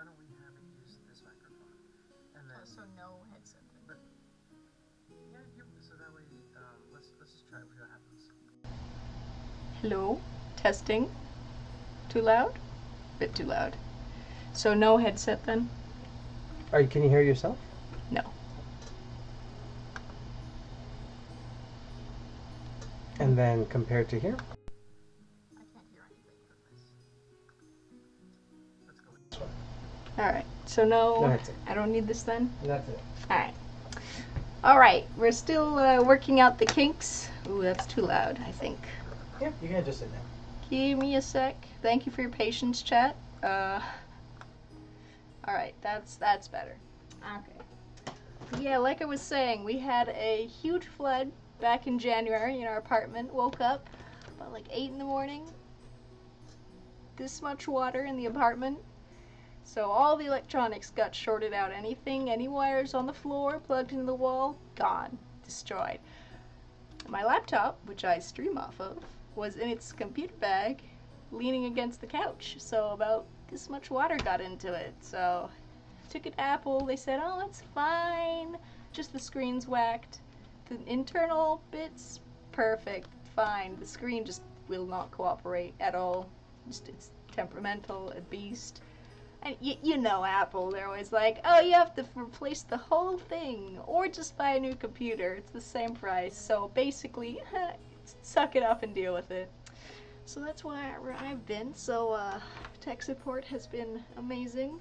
why don't we have it use this microphone? And then, so no headset then. but yeah, so that way, let's just try it. See what happens. Hello, testing. Too loud? Bit too loud. So no headset then? Can you hear yourself? No. And then compared to here? I can't hear anything from this. Let's go with this one. Alright, so no, That's it. I don't need this then? That's it. Alright. Alright, we're still working out the kinks. Ooh, that's too loud, I think. Yeah, you can just sit down. Give me a sec. Thank you for your patience, chat. Alright, that's better. Okay. Yeah, like I was saying, we had a huge flood back in January in our apartment. Woke up about like 8 in the morning. This much water in the apartment. So all the electronics got shorted out. Any wires on the floor, plugged into the wall, gone. Destroyed. My laptop, which I stream off of, was in its computer bag, leaning against the couch. So about this much water got into it. So took it to Apple. They said, oh, it's fine. Just the screen's whacked. The internal bits, perfect, fine. The screen just will not cooperate at all. Just it's temperamental, a beast. And you know Apple, they're always like, oh, you have to replace the whole thing, or just buy a new computer. It's the same price. So basically, suck it up and deal with it. So that's where I've been. So tech support has been amazing.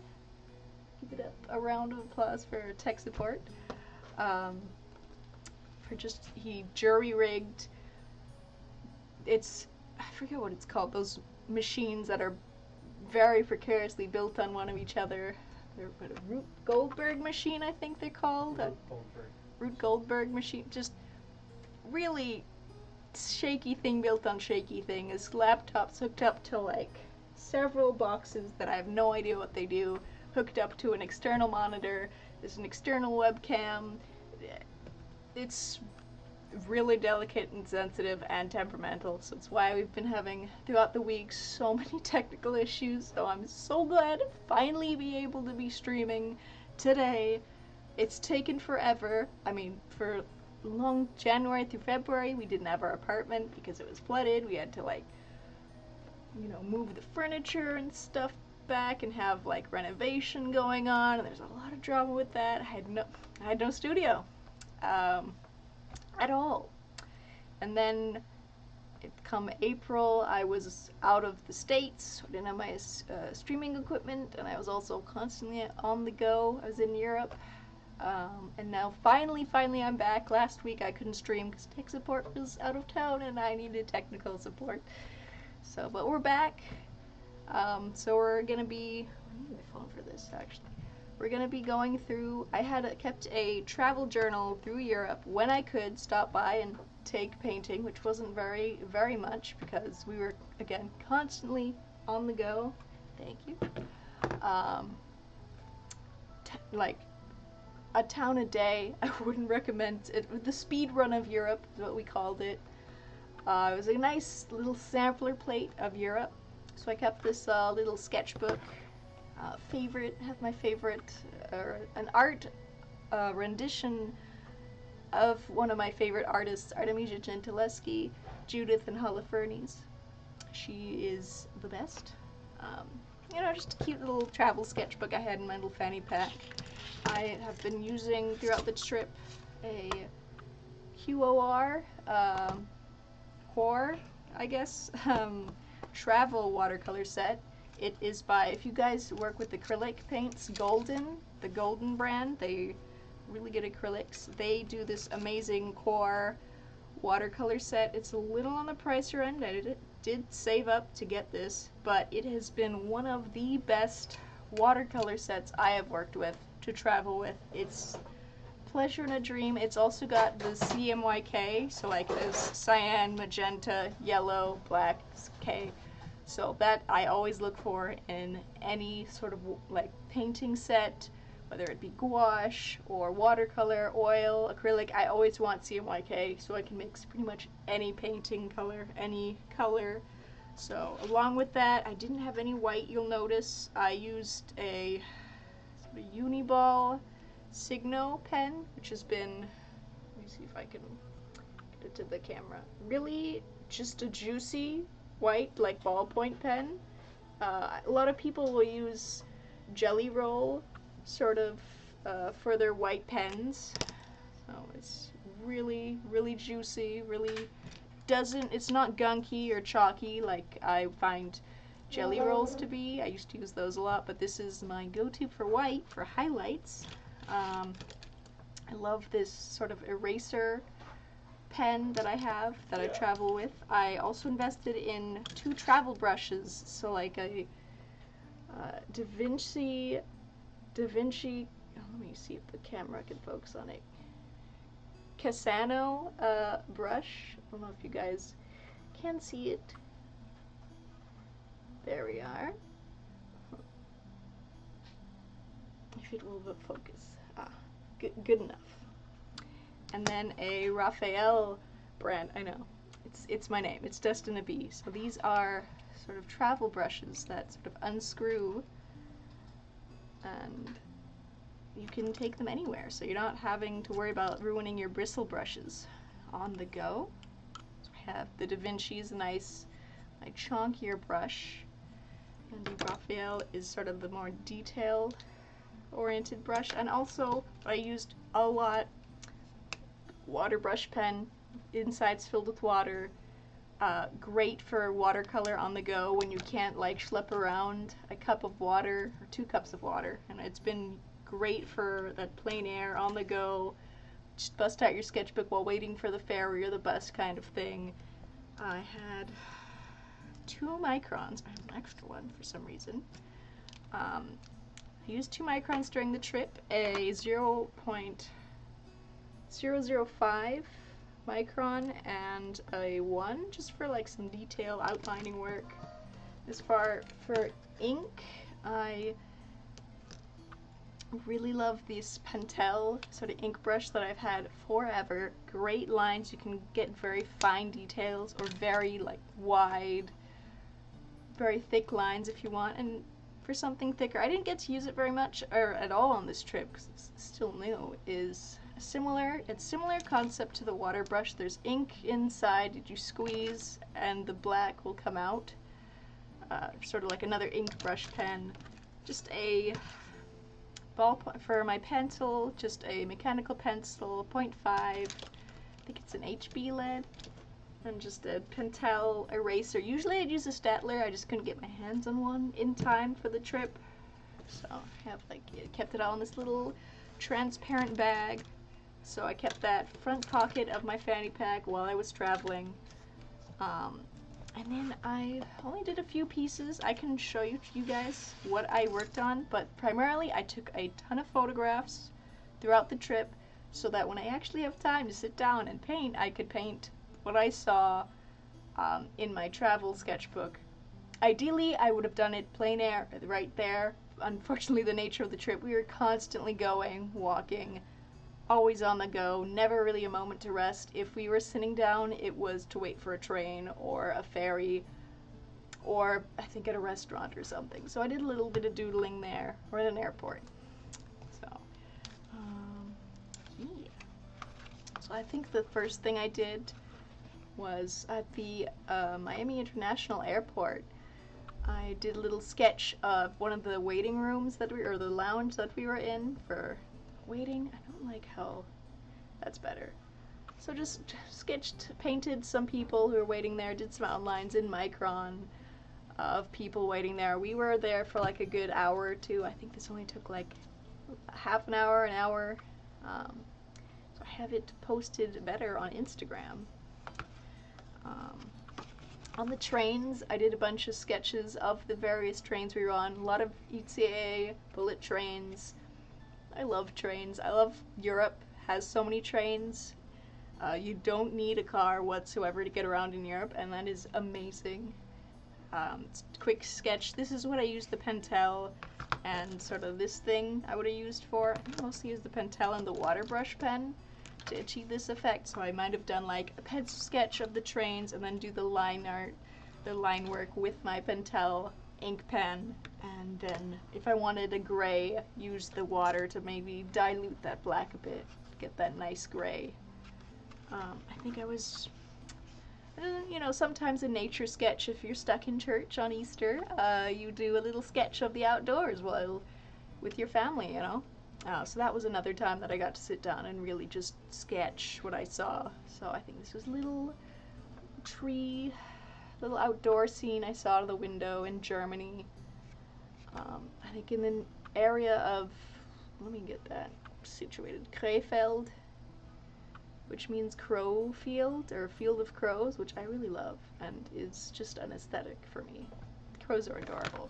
Give it up a round of applause for tech support. He jury-rigged, I forget what it's called, those machines that are very precariously built on one of each other. They're what, a Rube Goldberg machine, I think they're called. Rube Goldberg machine. Just really shaky thing built on shaky thing. His laptop's hooked up to like several boxes that I have no idea what they do. Hooked up to an external monitor. There's an external webcam. It's really delicate and sensitive and temperamental, so it's why we've been having throughout the week so many technical issues. So I'm so glad to finally be able to be streaming today. It's taken forever. I mean, for long January through February we didn't have our apartment because it was flooded. We had to like, move the furniture and stuff back and have like renovation going on, and there's a lot of drama with that. I had no studio at all. And then come April, I was out of the States, so I didn't have my streaming equipment, and I was also constantly on the go. I was in Europe, and now finally I'm back. Last week I couldn't stream because tech support was out of town and I needed technical support. So, but we're back. So we're gonna be, I need my phone for this actually. We're gonna be going through, I had kept a travel journal through Europe when I could stop by and take painting, which wasn't very much because we were, again, constantly on the go. Thank you. Like a town a day, I wouldn't recommend it. The speed run of Europe is what we called it. It was a nice little sampler plate of Europe. So I kept this little sketchbook. Have my favorite, an art rendition of one of my favorite artists, Artemisia Gentileschi, Judith and Holofernes. She is the best. Just a cute little travel sketchbook I had in my little fanny pack. I have been using throughout the trip a QOR, core, I guess, travel watercolor set. It is by, if you guys work with acrylic paints, the Golden brand, they really good acrylics. They do this amazing core watercolor set. It's a little on the pricier end. I did save up to get this, but it has been one of the best watercolor sets I have worked with to travel with. It's pleasure and a dream. It's also got the CMYK, so like there's cyan, magenta, yellow, black, K. So that I always look for in any sort of like painting set, whether it be gouache or watercolor, oil, acrylic. I always want CMYK so I can mix pretty much any painting color, any color. So along with that, I didn't have any white, you'll notice. I used a sort of Uniball Signo pen, which has been, let me see if I can get it to the camera, really just a juicy white, like ballpoint pen. A lot of people will use Jelly Roll sort of for their white pens. So it's really, really juicy, really doesn't, it's not gunky or chalky like I find Jelly Rolls to be. I used to use those a lot, but this is my go-to for white, for highlights. I love this sort of eraser pen that I have, that I travel with. I also invested in 2 travel brushes, so like a Da Vinci, let me see if the camera can focus on it, Cassano brush. I don't know if you guys can see it. There we are. If it will focus. Good enough. And then a Raphael brand. I know, it's my name. It's destined to be. So these are sort of travel brushes that sort of unscrew, and you can take them anywhere. So you're not having to worry about ruining your bristle brushes on the go. So I have the Da Vinci's nice, my chonkier brush, and the Raphael is sort of the more detailed oriented brush. And also I used a lot, water brush pen, inside's filled with water, great for watercolor on the go when you can't like schlep around a cup of water or 2 cups of water, and it's been great for that plein air on the go, just bust out your sketchbook while waiting for the ferry or the bus kind of thing. I had 2 microns. I have an extra one for some reason. I used 2 microns during the trip, a 0.005 micron and a 1, just for like some detail outlining work. As far for ink, I really love this Pentel sort of ink brush that I've had forever. Great lines, you can get very fine details or very like wide, very thick lines if you want. And for something thicker, I didn't get to use it very much or at all on this trip because it's still new, is similar concept to the water brush. There's ink inside that you squeeze and the black will come out, sort of like another ink brush pen. Just a ballpoint for my pencil, just a mechanical pencil, 0.5, I think it's an HB lead, and just a Pentel eraser. Usually I'd use a Staedtler, I just couldn't get my hands on one in time for the trip, so I have like kept it all in this little transparent bag. So I kept that front pocket of my fanny pack while I was traveling. And then I only did a few pieces. I can show you guys what I worked on, but primarily I took a ton of photographs throughout the trip so that when I actually have time to sit down and paint, I could paint what I saw in my travel sketchbook. Ideally, I would have done it plein air right there. Unfortunately, the nature of the trip, we were constantly going, walking, always on the go, never really a moment to rest. If we were sitting down, it was to wait for a train or a ferry or I think at a restaurant or something. So I did a little bit of doodling there or at an airport. So, yeah. So I think the first thing I did was at the Miami International Airport. I did a little sketch of one of the waiting rooms that or the lounge that we were in for waiting. I don't like how that's better. So just painted some people who were waiting there, did some outlines in micron of people waiting there. We were there for like a good hour or 2. I think this only took like half an hour, an hour. So I have it posted better on Instagram. On the trains, I did a bunch of sketches of the various trains we were on. A lot of ETA, bullet trains. I love trains. I love Europe. Has so many trains. You don't need a car whatsoever to get around in Europe, and that is amazing. It's a quick sketch. This is what I used the Pentel and sort of this thing I would have used for. I mostly used the Pentel and the water brush pen to achieve this effect, so I might have done like a pencil sketch of the trains and then do the line art, the line work with my Pentel ink pen, and then if I wanted a gray, use the water to maybe dilute that black a bit, get that nice gray. I think I was, sometimes a nature sketch. If you're stuck in church on Easter, you do a little sketch of the outdoors while with your family, so that was another time that I got to sit down and really just sketch what I saw. So I think this was a little tree, little outdoor scene I saw out of the window in Germany. I think in the area of, let me get that situated, Krefeld, which means crow field, or field of crows, which I really love and is just an aesthetic for me. Crows are adorable.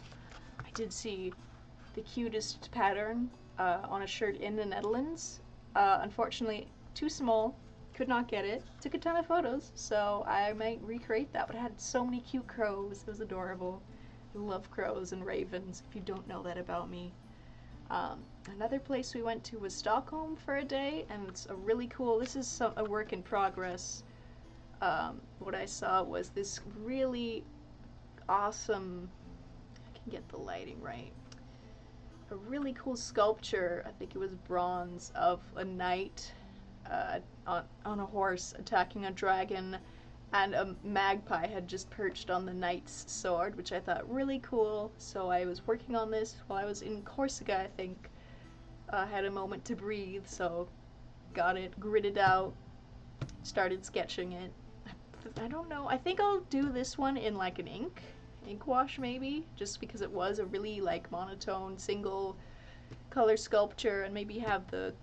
I did see the cutest pattern on a shirt in the Netherlands. Unfortunately, too small, could not get it. Took a ton of photos, so I might recreate that, but it had so many cute crows. It was adorable. I love crows and ravens, if you don't know that about me. Another place we went to was Stockholm for a day, and it's a really cool, this is a work in progress. What I saw was this really awesome, I can get the lighting right, a really cool sculpture, I think it was bronze, of a knight on a horse attacking a dragon, and a magpie had just perched on the knight's sword, which I thought really cool. So I was working on this while I was in Corsica, I think. Had a moment to breathe, so got it gridded out, started sketching it. I don't know, I think I'll do this one in like an ink wash maybe, just because it was a really like monotone single color sculpture, and maybe have the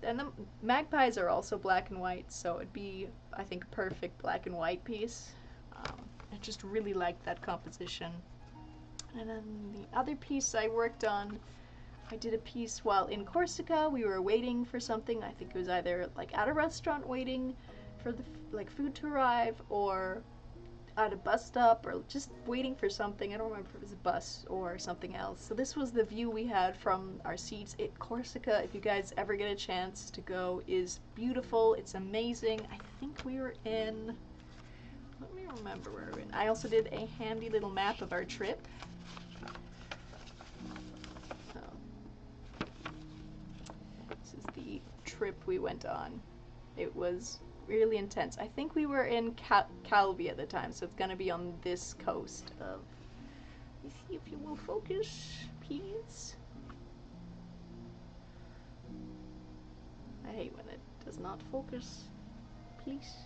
magpies are also black and white, so it'd be, I think, a perfect black and white piece. I just really liked that composition. And then the other piece I worked on, I did a piece while in Corsica. We were waiting for something. I think it was either like at a restaurant waiting for the food to arrive, or at a bus stop, or just waiting for something. I don't remember if it was a bus or something else. So this was the view we had from our seats. Corsica, if you guys ever get a chance to go, is beautiful. It's amazing. I think we were in, let me remember where we were in. I also did a handy little map of our trip. This is the trip we went on. It was really intense. I think we were in Calvi at the time, so it's gonna be on this coast of, let me see if you will focus, please. I hate when it does not focus, please.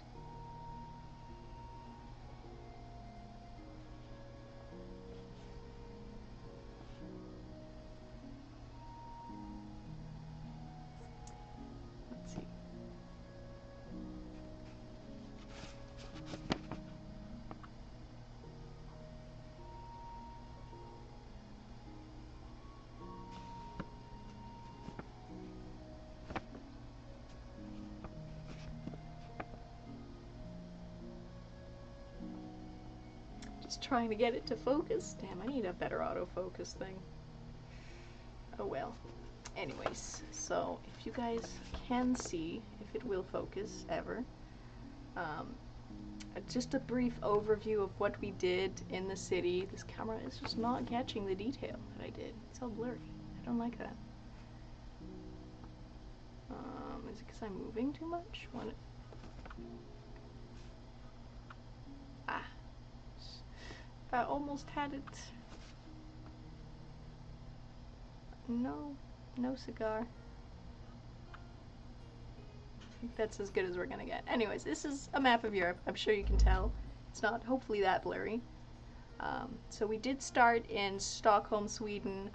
Trying to get it to focus. Damn, I need a better autofocus thing. Oh well. Anyways, so if you guys can see, if it will focus ever, just a brief overview of what we did in the city. This camera is just not catching the detail that I did. It's all blurry. I don't like that. Is it because I'm moving too much? I almost had it. No cigar. I think that's as good as we're gonna get. Anyways, this is a map of Europe. I'm sure you can tell. It's not hopefully that blurry. So we did start in Stockholm, Sweden.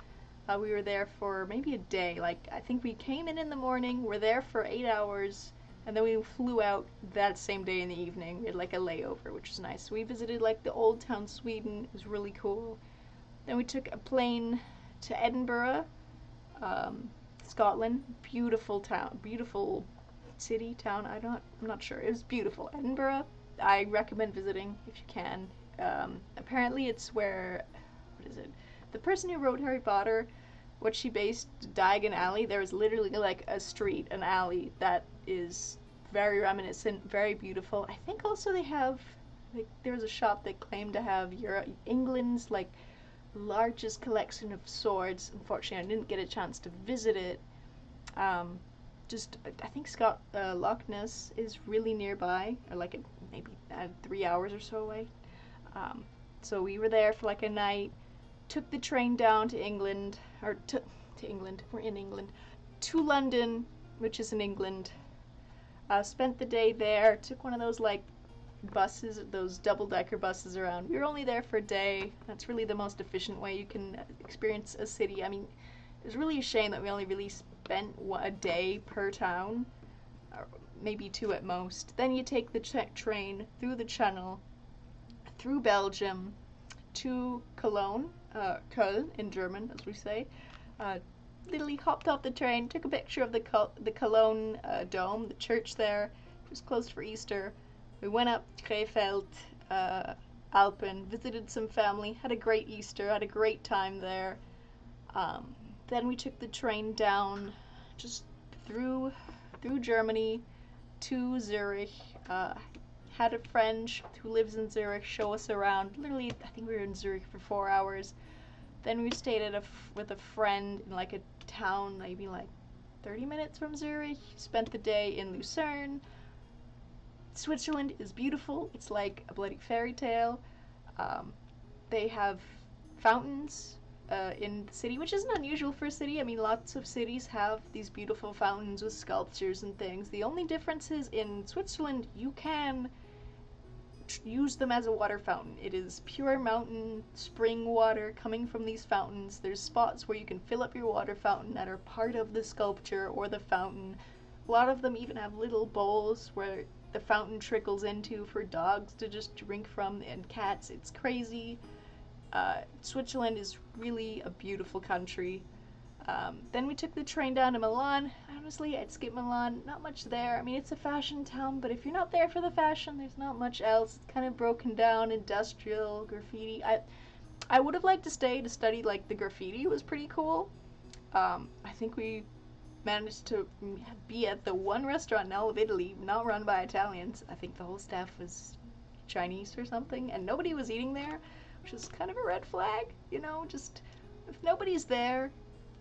We were there for maybe a day. Like, I think we came in the morning, we're there for 8 hours, and then we flew out that same day in the evening. We had like a layover, which was nice. So we visited like the old town Sweden. It was really cool. Then we took a plane to Edinburgh, Scotland. Beautiful town, beautiful city, town. I'm not sure. It was beautiful. Edinburgh, I recommend visiting if you can. Apparently it's where, what is it? The person who wrote Harry Potter, what she based Diagon Alley, there was literally like a street, an alley that is very reminiscent, very beautiful. I think also they have, like, there was a shop that claimed to have England's like largest collection of swords. Unfortunately, I didn't get a chance to visit it. Just I think Loch Ness is really nearby, or like maybe 3 hours or so away. So we were there for like a night. Took the train down to England, or to England. We're in England. To London, which is in England. Spent the day there. Took one of those like buses, those double-decker buses around. We were only there for a day. That's really the most efficient way you can experience a city. I mean, it's really a shame that we only really spent a day per town, or maybe 2 at most. Then you take the train through the Channel, through Belgium, to Cologne, Köln in German, as we say. Literally hopped off the train, took a picture of the Cologne dome, the church there. It was closed for Easter. We went up Krefeld, Alpen, visited some family, had a great Easter, had a great time there. Then we took the train down just through Germany to Zurich. Had a friend who lives in Zurich show us around. Literally, I think we were in Zurich for 4 hours. Then we stayed with a friend in like a town, maybe like 30 minutes from Zurich. Spent the day in Lucerne. Switzerland is beautiful. It's like a bloody fairy tale. They have fountains in the city, which isn't unusual for a city. I mean, lots of cities have these beautiful fountains with sculptures and things. The only difference is in Switzerland, you can use them as a water fountain. It is pure mountain spring water coming from these fountains. There's spots where you can fill up your water fountain that are part of the sculpture or the fountain. A lot of them even have little bowls where the fountain trickles into for dogs to just drink from, and cats. It's crazy. Switzerland is really a beautiful country. Then we took the train down to Milan. Honestly, I'd skip Milan. Not much there. I mean, it's a fashion town, but if you're not there for the fashion, there's not much else. It's kind of broken down, industrial, graffiti. I would have liked to stay to study, like, the graffiti was pretty cool. I think we managed to be at the one restaurant now of Italy, not run by Italians. I think the whole staff was Chinese or something, and nobody was eating there, which is kind of a red flag, you know, just if nobody's there,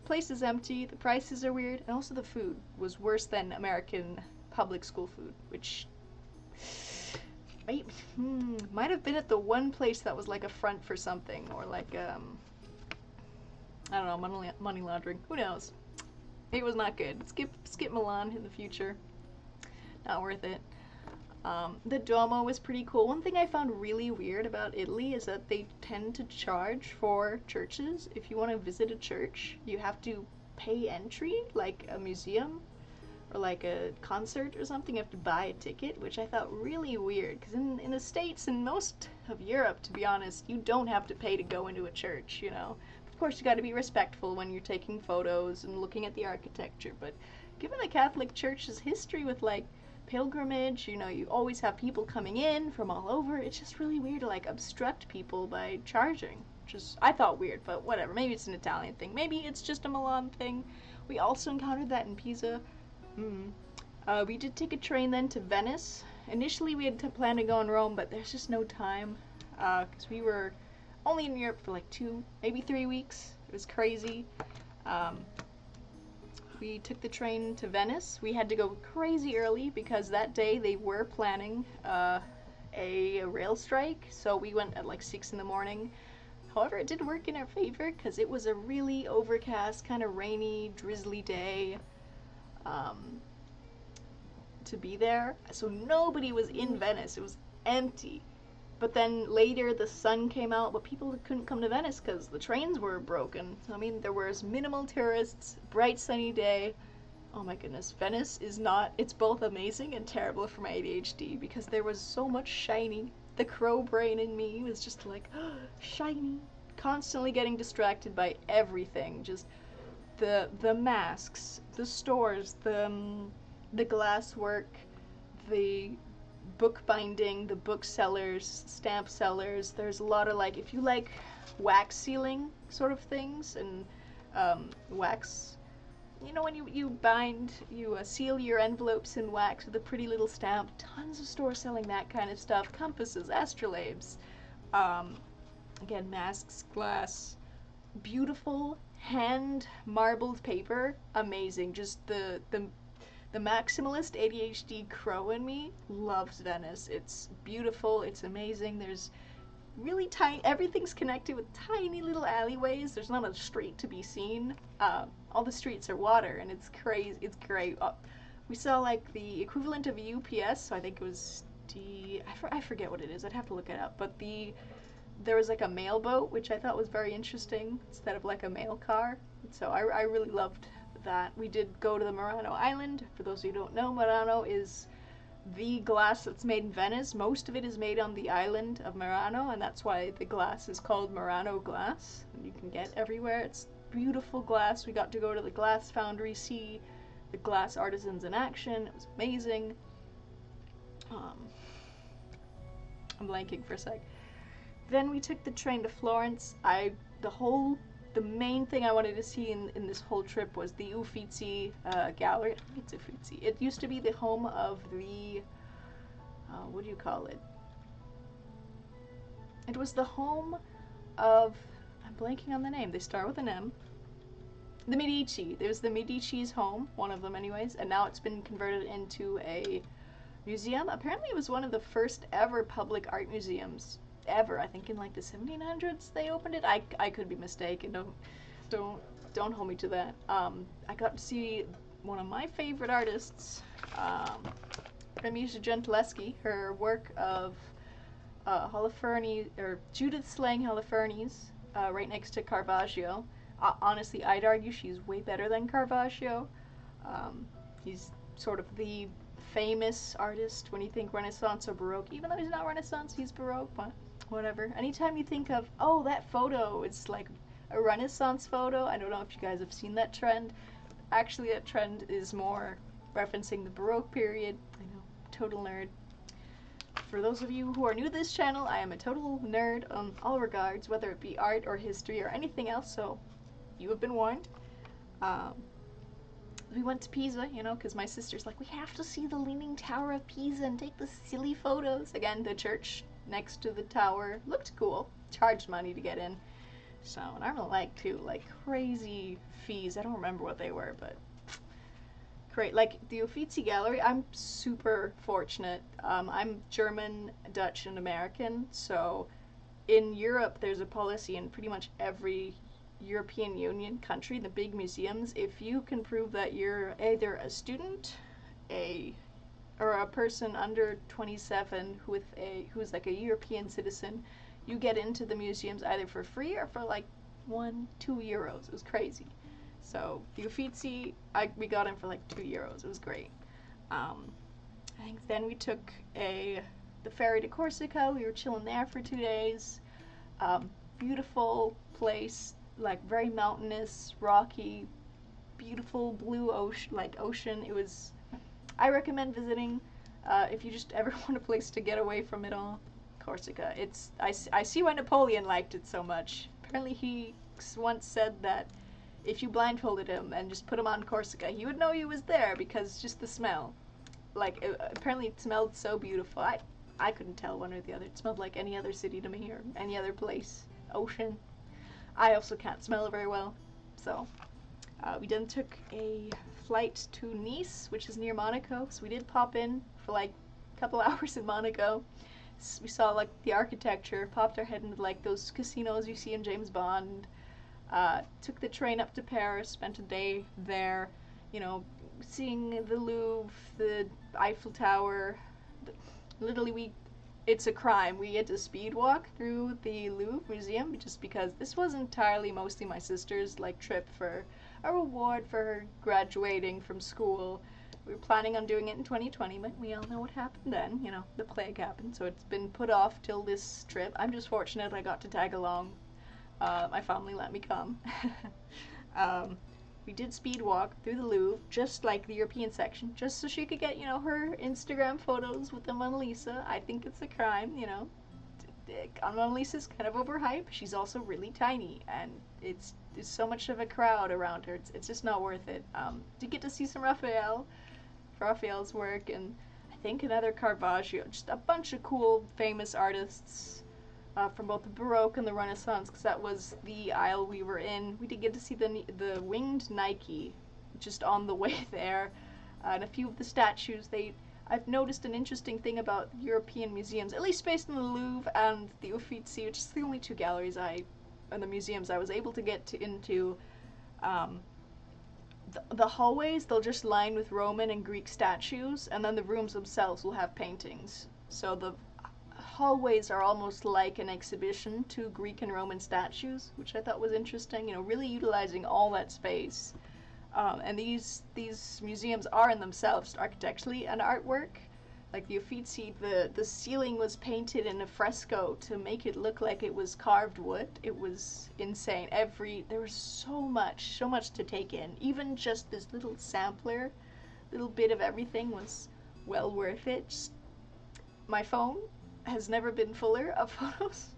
the place is empty, the prices are weird, and also the food was worse than American public school food, which might have been at the one place that was like a front for something, or like, I don't know, money laundering, who knows. It was not good. Skip Milan in the future. Not worth it. The Duomo was pretty cool. One thing I found really weird about Italy is that they tend to charge for churches. If you want to visit a church, you have to pay entry, like a museum or like a concert or something. You have to buy a ticket, which I thought really weird. Because in the States and most of Europe, to be honest, you don't have to pay to go into a church, you know. Of course, you got to be respectful when you're taking photos and looking at the architecture, but given the Catholic Church's history with, like, pilgrimage, you know, you always have people coming in from all over, it's just really weird to, like, obstruct people by charging, which is, I thought weird, but whatever, maybe it's an Italian thing, maybe it's just a Milan thing. We also encountered that in Pisa. We did take a train then to Venice. Initially, we had planned to go in Rome, but there's just no time, because we were only in Europe for like 2, maybe 3 weeks. It was crazy. We took the train to Venice. We had to go crazy early because that day they were planning a rail strike, so we went at like 6 in the morning. However, it did work in our favor because it was a really overcast, kind of rainy, drizzly day to be there. So nobody was in Venice. It was empty. But then later the sun came out, but people couldn't come to Venice because the trains were broken. I mean, there was minimal tourists, bright sunny day. Oh my goodness, Venice is not, it's both amazing and terrible for my ADHD because there was so much shiny. The crow brain in me was just like, shiny. Constantly getting distracted by everything. Just the masks, the stores, the glasswork, the bookbinding, the booksellers, stamp sellers. There's a lot of, like, if you like wax sealing sort of things and wax, you know, when you bind, you seal your envelopes in wax with a pretty little stamp. Tons of stores selling that kind of stuff. Compasses, astrolabes, again, masks, glass, beautiful hand marbled paper, amazing. Just the maximalist ADHD crow in me loves Venice. It's beautiful, it's amazing. There's really tiny, everything's connected with tiny little alleyways. There's not a street to be seen. All the streets are water, and it's crazy. It's great. We saw like the equivalent of a UPS, so I think it was I forget what it is. I'd have to look it up. But there was like a mail boat, which I thought was very interesting instead of like a mail car. So I really loved that. We did go to the Murano Island. For those who don't know, Murano is the glass that's made in Venice. Most of it is made on the island of Murano, and that's why the glass is called Murano glass. And you can get everywhere. It's beautiful glass. We got to go to the glass foundry, see the glass artisans in action. It was amazing. I'm blanking for a sec. Then we took the train to Florence. The main thing I wanted to see in this whole trip was the Uffizi gallery. I think it's Uffizi. It used to be the home of the, what do you call it? It was the home of, I'm blanking on the name. They start with an M. The Medici. There's the Medici's home, one of them anyways, and now it's been converted into a museum. Apparently it was one of the first ever public art museums ever. I think in like the 1700s they opened it. I could be mistaken. Don't hold me to that. I got to see one of my favorite artists, Remisa Gentileschi. Her work of Holofernes, or Judith slaying Holofernes, right next to Caravaggio. Honestly, I'd argue she's way better than Caravaggio. He's sort of the famous artist when you think Renaissance or Baroque. Even though he's not Renaissance, he's Baroque, but whatever. Anytime you think of, oh, that photo, it's like a Renaissance photo. I don't know if you guys have seen that trend. Actually, that trend is more referencing the Baroque period. I know, total nerd. For those of you who are new to this channel, I am a total nerd on all regards, whether it be art or history or anything else, so you have been warned. We went to Pisa, you know, because my sister's like, we have to see the Leaning Tower of Pisa and take the silly photos. Again, the church next to the tower looked cool. Charged money to get in. So, and I really like, too, like, crazy fees. I don't remember what they were, but great. Like, the Uffizi Gallery, I'm super fortunate. I'm German, Dutch, and American, so in Europe, there's a policy in pretty much every European Union country, the big museums, if you can prove that you're either a student, or a person under 27 who's like a European citizen, you get into the museums either for free or for like 1-2 euros. It was crazy. So the Uffizi, we got in for like 2 euros. It was great. I think then we took the ferry to Corsica. We were chilling there for 2 days. Beautiful place. Like very mountainous, rocky, beautiful blue ocean. It was. I recommend visiting if you just ever want a place to get away from it all. Corsica. I see why Napoleon liked it so much. Apparently he once said that if you blindfolded him and just put him on Corsica, he would know he was there because just the smell. Like apparently it smelled so beautiful. I couldn't tell one or the other. It smelled like any other city to me or any other place. Ocean. I also can't smell very well, so we then took a flight to Nice, which is near Monaco, so we did pop in for like a couple hours in Monaco. We saw like the architecture, popped our head into like those casinos you see in James Bond, took the train up to Paris, spent a day there, you know, seeing the Louvre, the Eiffel Tower. Literally it's a crime. We had to speed walk through the Louvre Museum just because this was entirely mostly my sister's like trip for a reward for her graduating from school. We were planning on doing it in 2020, but we all know what happened then. You know, the plague happened, so it's been put off till this trip. I'm just fortunate I got to tag along. My family let me come. We did speed walk through the Louvre, just like the European section, just so she could get, you know, her Instagram photos with the Mona Lisa. I think it's a crime, you know. Mona Lisa's kind of overhyped. She's also really tiny, and it's so much of a crowd around her. It's just not worth it. Did get to see some Raphael's work, and I think another Caravaggio. Just a bunch of cool, famous artists. from both the Baroque and the Renaissance, because that was the aisle we were in. We did get to see the winged Nike just on the way there, and a few of the statues. I've noticed an interesting thing about European museums, at least based in the Louvre and the Uffizi, which is the only two galleries and the museums I was able to get into. The hallways, they'll just line with Roman and Greek statues, and then the rooms themselves will have paintings. So the hallways are almost like an exhibition to Greek and Roman statues, which I thought was interesting. Really utilizing all that space. And these museums are in themselves architecturally an artwork. Like the Uffizi, the ceiling was painted in a fresco to make it look like it was carved wood. It was insane. There was so much to take in. Even just this little sampler, little bit of everything was well worth it. Just, my phone has never been fuller of photos.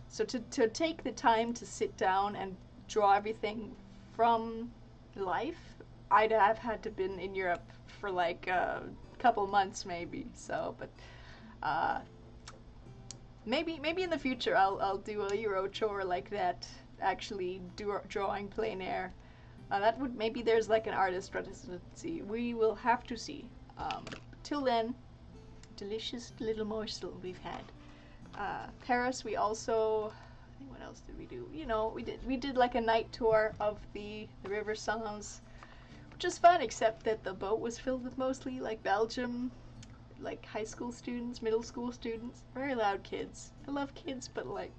So to take the time to sit down and draw everything from life, I'd have had to been in Europe for like a couple months maybe. So, but maybe in the future I'll do a Euro tour like that. Actually, drawing plein air. That would, maybe there's like an artist residency. We will have to see. Till then, delicious little morsel we've had. Paris, we also, I think, what else did we do? We did like a night tour of the River Sens, which is fun, except that the boat was filled with mostly like Belgium, like high school students, middle school students, very loud kids. I love kids, but like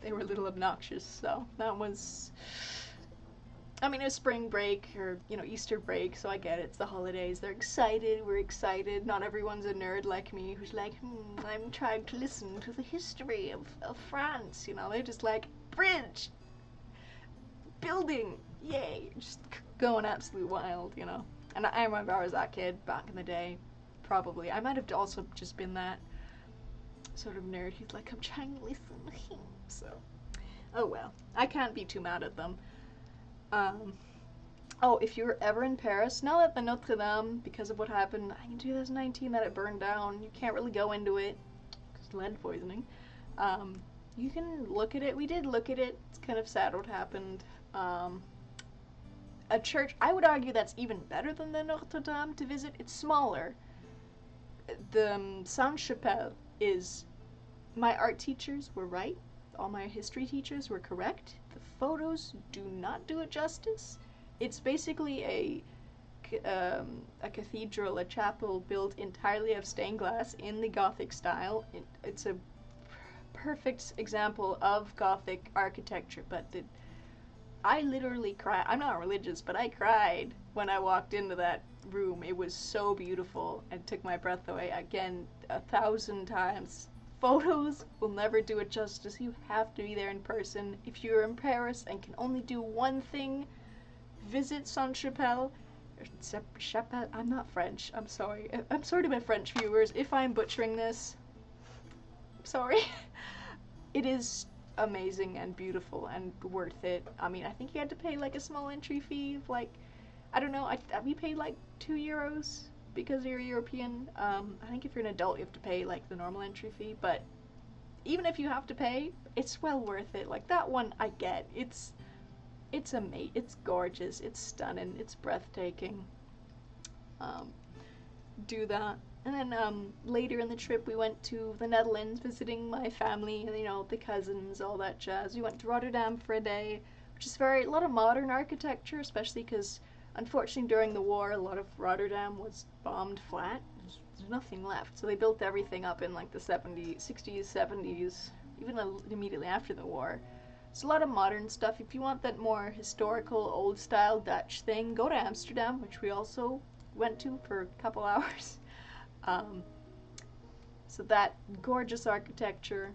they were a little obnoxious. So that was, I mean, it was spring break or Easter break, so I get it. It's the holidays. They're excited. We're excited. Not everyone's a nerd like me who's like, I'm trying to listen to the history of France. They're just like, bridge, building, yay, just going absolute wild. And I remember I was that kid back in the day. Probably. I might have also just been that sort of nerd who's like, I'm trying to listen. So, oh well. I can't be too mad at them. If you're ever in Paris, now that the Notre Dame, because of what happened in 2019, that it burned down, you can't really go into it because lead poisoning. You can look at it. We did look at it. It's kind of sad what happened. A church, I would argue that's even better than the Notre Dame to visit. It's smaller. The Sainte-Chapelle is, my art teachers were right. All my history teachers were correct. The photos do not do it justice. It's basically a cathedral, a chapel built entirely of stained glass in the Gothic style. It's a perfect example of Gothic architecture, but I literally cried. I'm not religious, but I cried when I walked into that room. It was so beautiful and took my breath away again 1,000 times. Photos will never do it justice. You have to be there in person. If you're in Paris and can only do one thing, visit Sainte-Chapelle. Chapelle. I'm not French. I'm sorry. I'm sorry to my French viewers if I'm butchering this. I'm sorry. It is amazing and beautiful and worth it. I mean, I think you had to pay like a small entry fee of like, I don't know, we paid like €2 because you're European. I think if you're an adult you have to pay like the normal entry fee, but even if you have to pay, it's well worth it. Like that one I get. It's amazing. It's gorgeous. It's stunning. It's breathtaking. Do that. And then later in the trip we went to the Netherlands visiting my family, the cousins, all that jazz. We went to Rotterdam for a day, which is a lot of modern architecture, especially because unfortunately during the war a lot of Rotterdam was bombed flat. There's nothing left. So they built everything up in like the 60s, 70s, even immediately after the war. It's a lot of modern stuff. If you want that more historical, old style Dutch thing, go to Amsterdam, which we also went to for a couple hours. So that gorgeous architecture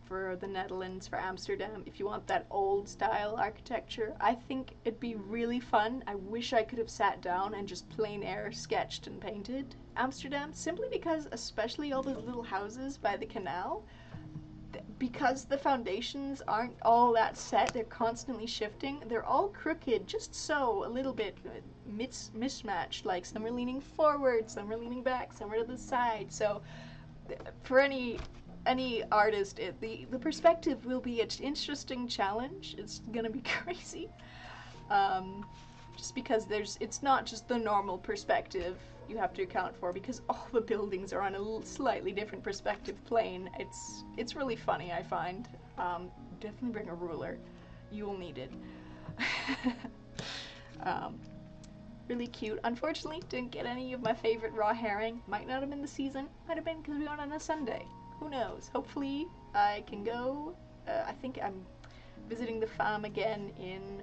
for the Netherlands, for Amsterdam, if you want that old style architecture, I think it'd be really fun. I wish I could have sat down and just plein air sketched and painted Amsterdam, simply because, especially all those little houses by the canal, because the foundations aren't all that set, they're constantly shifting, they're all crooked, just so, a little bit mismatched, like some are leaning forward, some are leaning back, some are to the side. So for any any artist, the perspective will be an interesting challenge. It's gonna be crazy. Um, just because it's not just the normal perspective you have to account for, because all the buildings are on a slightly different perspective plane. It's really funny, I find. Definitely bring a ruler. You will need it. um, really cute. Unfortunately, didn't get any of my favorite raw herring. Might not have been the season. Might have been because we went on a Sunday. Who knows? Hopefully, I can go. I think I'm visiting the farm again in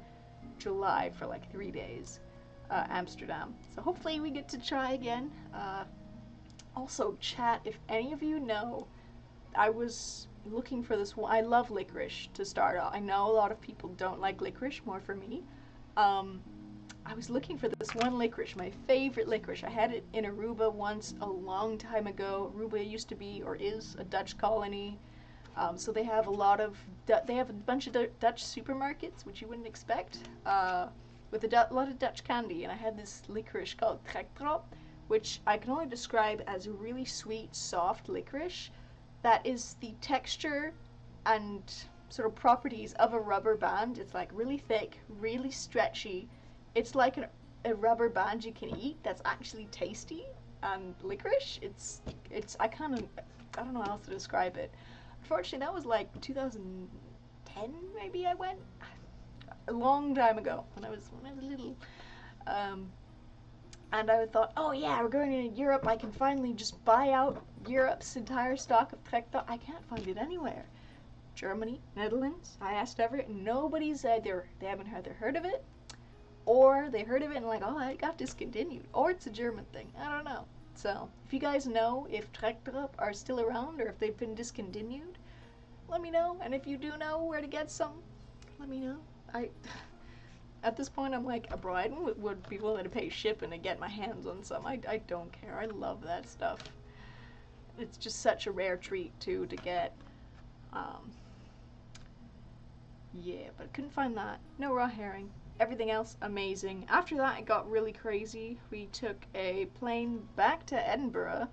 July for like 3 days. Amsterdam. So hopefully we get to try again. Also, chat, if any of you know, I was looking for this one. I love licorice to start off. I know a lot of people don't like licorice, more for me. I was looking for this one licorice, my favorite licorice. I had it in Aruba once a long time ago. Aruba used to be, or is, a Dutch colony. So they have they have a bunch of Dutch supermarkets, which you wouldn't expect, with a lot of Dutch candy. And I had this licorice called trektrop, which I can only describe as a really sweet, soft licorice that is the texture and sort of properties of a rubber band. It's like really thick, really stretchy. It's like a rubber band you can eat that's actually tasty. And licorice, I don't know how else to describe it. Unfortunately, that was like 2010, maybe I went. A long time ago, when I was little. And I thought, oh yeah, we're going to Europe. I can finally just buy out Europe's entire stock of trekta. I can't find it anywhere. Germany, Netherlands, I asked everyone. Nobody said they haven't heard of it, or they heard of it and like, oh, it got discontinued, or it's a German thing. I don't know. So, if you guys know if trekta are still around or if they've been discontinued, let me know. And if you do know where to get some, let me know. At this point, I'm like, a bride would be willing to pay shipping to get my hands on some. I don't care. I love that stuff. It's just such a rare treat, too, to get. Yeah, but I couldn't find that. No raw herring. Everything else, amazing. After that, it got really crazy. We took a plane back to Edinburgh.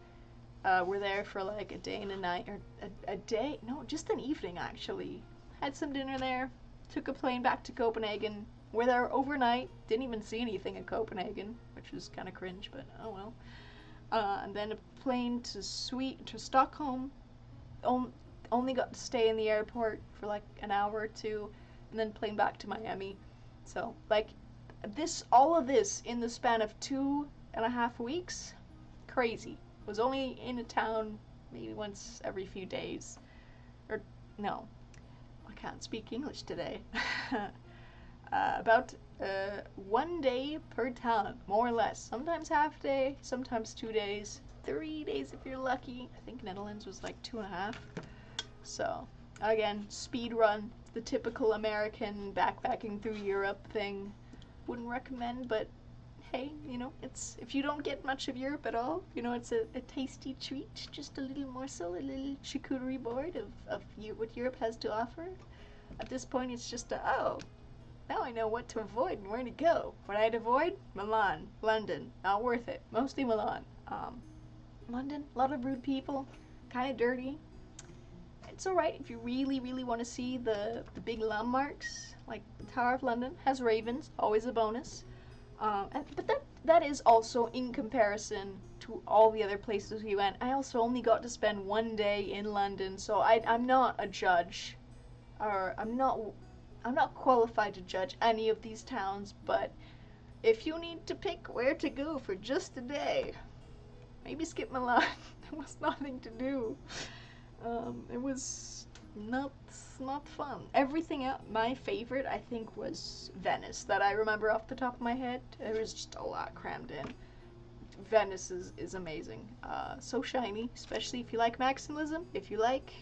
We're there for like a day and a night, or a day? No, just an evening, actually. Had some dinner there. Took a plane back to Copenhagen. We're there overnight. Didn't even see anything in Copenhagen, which was kind of cringe, but oh well. And then a plane to Stockholm. Only got to stay in the airport for like an hour or two, and then plane back to Miami. So like all of this in the span of 2.5 weeks, crazy. Was only in a town maybe once every few days, or no, I can't speak English today. About 1 day per town, more or less. Sometimes half day, sometimes 2 days, 3 days if you're lucky. I think Netherlands was like 2.5. So, again, speed run, the typical American backpacking through Europe thing. Wouldn't recommend, but hey, it's, if you don't get much of Europe at all, it's a tasty treat, just a little morsel, a little charcuterie board of what Europe has to offer. At this point, it's just now I know what to avoid and where to go. What I'd avoid? Milan, London, not worth it. Mostly Milan. London, a lot of rude people, kind of dirty. It's alright if you really, really want to see the big landmarks, like the Tower of London has ravens, always a bonus. But that is also in comparison to all the other places we went. I also only got to spend 1 day in London, so I'm not a judge, or I'm not qualified to judge any of these towns. But if you need to pick where to go for just a day, maybe skip Milan. There was nothing to do. It was not fun. Everything else, my favorite, I think, was Venice, that I remember off the top of my head. There was just a lot crammed in. Venice is amazing. So shiny, especially if you like maximalism, if you like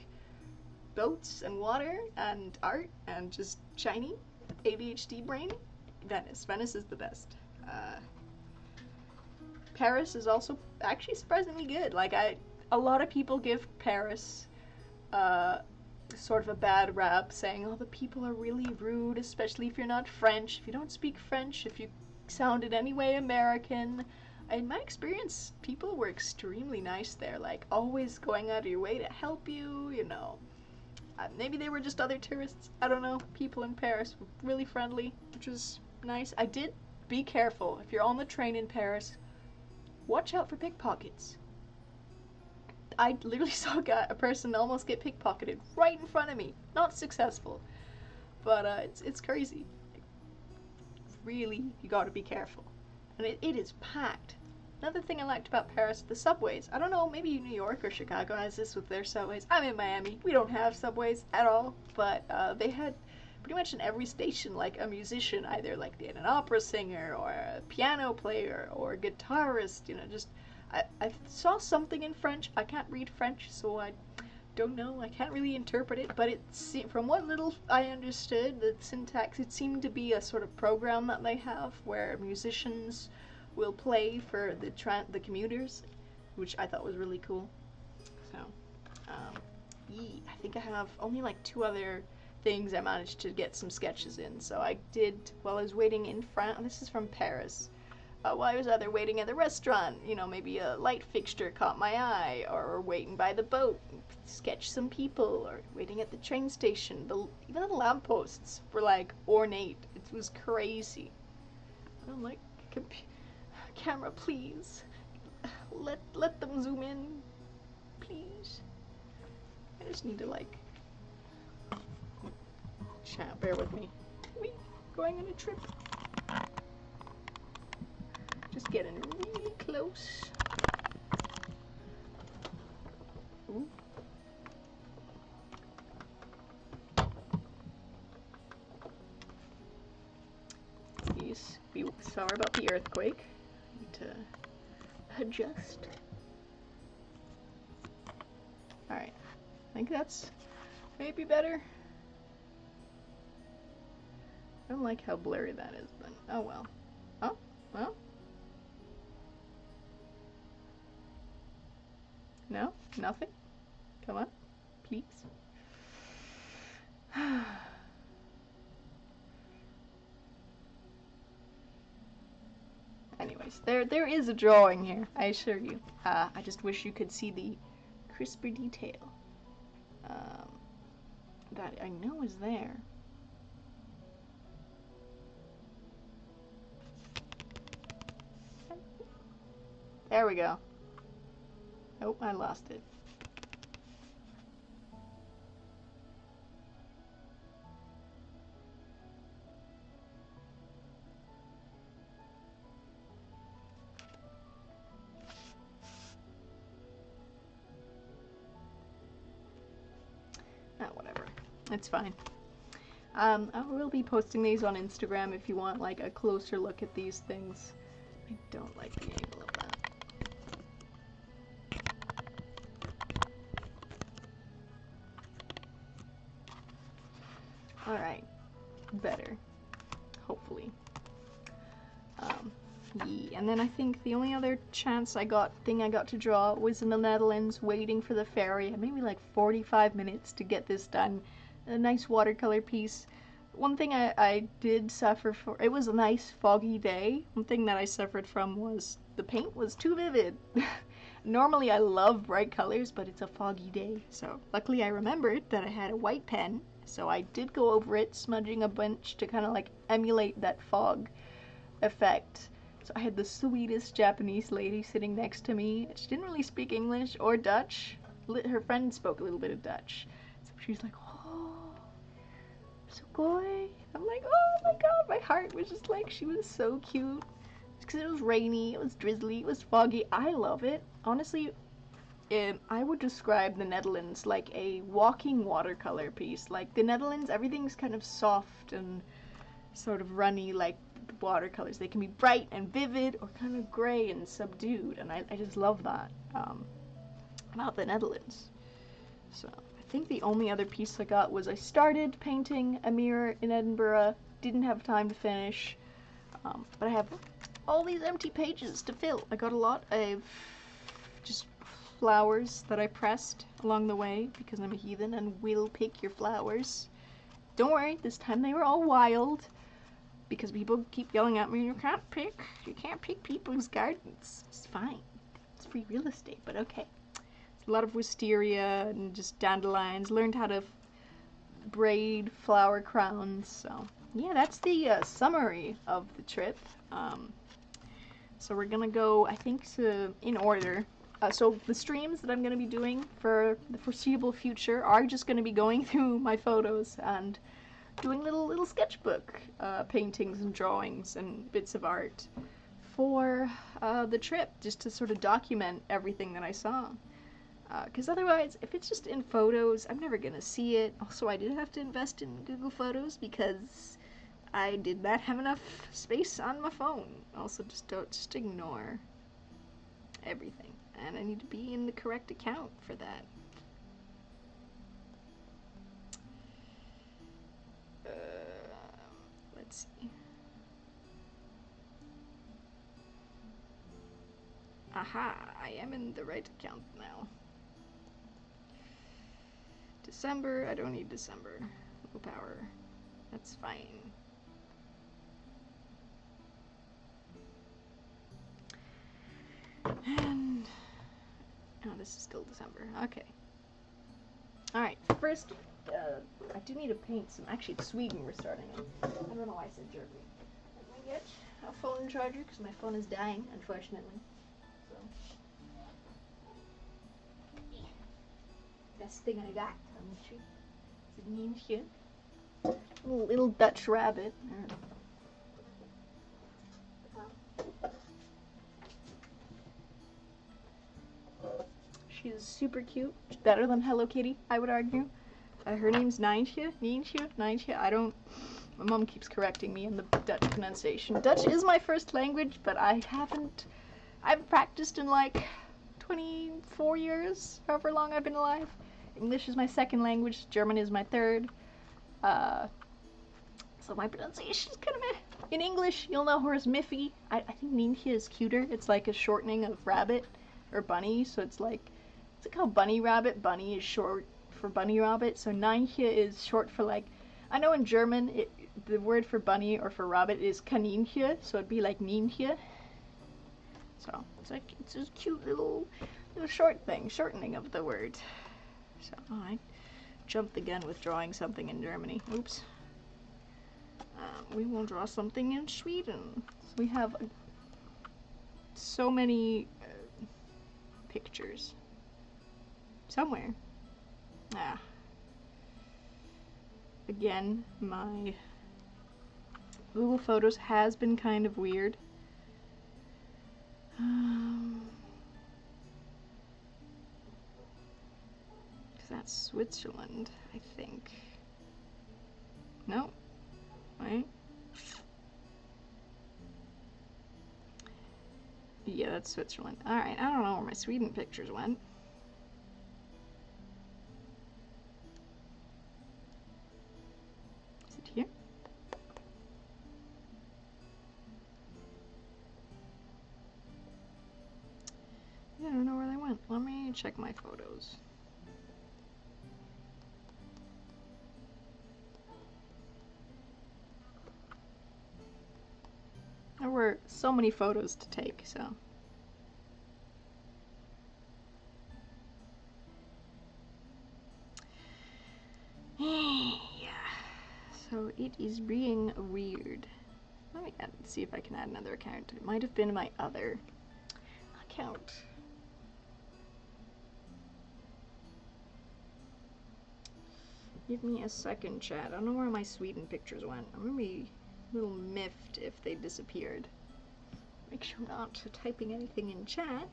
boats and water and art and just shiny ADHD brain. Venice is the best. Paris is also actually surprisingly good. Like, a lot of people give Paris sort of a bad rap, saying, oh, the people are really rude, especially if you're not French, if you don't speak French, if you sound in any way American. in my experience, people were extremely nice there, like always going out of your way to help you, you know. Maybe they were just other tourists. I don't know. People in Paris were really friendly, which was nice. I did be careful. If you're on the train in Paris, watch out for pickpockets. I literally saw a person almost get pickpocketed right in front of me. Not successful, but it's crazy. Really, you gotta be careful. And it is packed. Another thing I liked about Paris, the subways. I don't know, maybe New York or Chicago has this with their subways. I'm in Miami. We don't have subways at all, but they had pretty much in every station like a musician, either like they had an opera singer or a piano player or a guitarist, you know, just I saw something in French. I can't read French, so I don't know. I can't really interpret it, but from what little I understood, the syntax, it seemed to be a sort of program that they have where musicians will play for the commuters, which I thought was really cool. So, I think I have only like 2 other things I managed to get some sketches in. So I did, while I was waiting in France, this is from Paris, while I was either waiting at the restaurant, you know, maybe a light fixture caught my eye, or waiting by the boat, sketch some people, or waiting at the train station. Even the lampposts were like ornate. It was crazy. I'm like, camera, please. Let them zoom in, please. I just need to like chat. Bear with me. We going on a trip. Just getting really close. Ooh. Please be sorry about the earthquake. Need to adjust. Alright. I think that's maybe better. I don't like how blurry that is, but oh well. Oh, well. No? Nothing? Come on. Please. Anyways, there is a drawing here, I assure you. I just wish you could see the crisper detail that I know is there. There we go. Oh, I lost it. Whatever. It's fine. I will be posting these on Instagram if you want like a closer look at these things. I don't like the angle of that. Alright. Better. Hopefully. Yeah. And then I think the only other thing I got to draw was in the Netherlands, waiting for the ferry. Maybe like 45 minutes to get this done. A nice watercolor piece. One thing I did suffer for, it was a nice foggy day. One thing that I suffered from was the paint was too vivid. Normally I love bright colors, but it's a foggy day. So luckily I remembered that I had a white pen. So I did go over it, smudging a bunch to kind of like emulate that fog effect. So I had the sweetest Japanese lady sitting next to me. She didn't really speak English or Dutch. Her friend spoke a little bit of Dutch. So she was like, oh, sugoi. I'm like, oh my god, my heart was just like, she was so cute. Because it was rainy, it was drizzly, it was foggy. I love it. Honestly, I would describe the Netherlands like a walking watercolor piece. Like the Netherlands, everything's kind of soft and sort of runny, like watercolors. They can be bright and vivid or kind of gray and subdued, and I just love that about the Netherlands. So I think the only other piece I got was I started painting a mirror in Edinburgh, didn't have time to finish, but I have all these empty pages to fill. I got a lot of just flowers that I pressed along the way because I'm a heathen and will pick your flowers. Don't worry, this time they were all wild. because people keep yelling at me, you can't pick people's gardens. It's fine. It's free real estate, but okay. It's a lot of wisteria and just dandelions. Learned how to braid flower crowns. So yeah, that's the summary of the trip. So we're gonna go, I think, in order. So the streams that I'm gonna be doing for the foreseeable future are just gonna be going through my photos and doing little sketchbook paintings and drawings and bits of art for the trip, just to sort of document everything that I saw. Because otherwise, if it's just in photos, I'm never gonna see it. Also, I did have to invest in Google Photos because I did not have enough space on my phone. Also, just ignore everything, and I need to be in the correct account for that. Let's see. Aha, I am in the right account now. December, I don't need December. Low power, that's fine. And, oh, this is still December, okay. Alright, first, I do need to paint some, actually it's Sweden we're starting in. I don't know why I said Germany. Let me get a phone charger, because my phone is dying, unfortunately. So, best thing I got on the tree. It's a mean shit. Little Dutch rabbit. She's super cute. Better than Hello Kitty, I would argue. Her name's Nijntje. I don't... My mom keeps correcting me in the Dutch pronunciation. Dutch is my first language, but I haven't... I've practiced in like 24 years, however long I've been alive. English is my second language. German is my third. So my pronunciation is kind of meh. In English, you'll know her as Miffy. I think Nijntje is cuter. It's like a shortening of rabbit or bunny, so it's like... It's like how bunny rabbit, bunny is short for bunny rabbit, so Nijntje is short for like... I know in German, the word for bunny or for rabbit is Kaninchen, so it'd be like Nijntje. So it's like, it's a cute little short thing, shortening of the word. So, oh, I jumped the gun with drawing something in Germany. Oops. We will draw something in Sweden. We have so many pictures. Somewhere. Ah. Again, my Google Photos has been kind of weird. That's Switzerland, I think. No? Right? Yeah, that's Switzerland. Alright, I don't know where my Sweden pictures went. Is it here? Yeah, I don't know where they went. Let me check my photos. There were so many photos to take, so. Yeah. So it is being weird. Let me see if I can add another account. It might have been my other account. Give me a second, chat. I don't know where my Sweden pictures went. I'm gonna be a little miffed if they disappeared. Make sure I'm not typing anything in chat.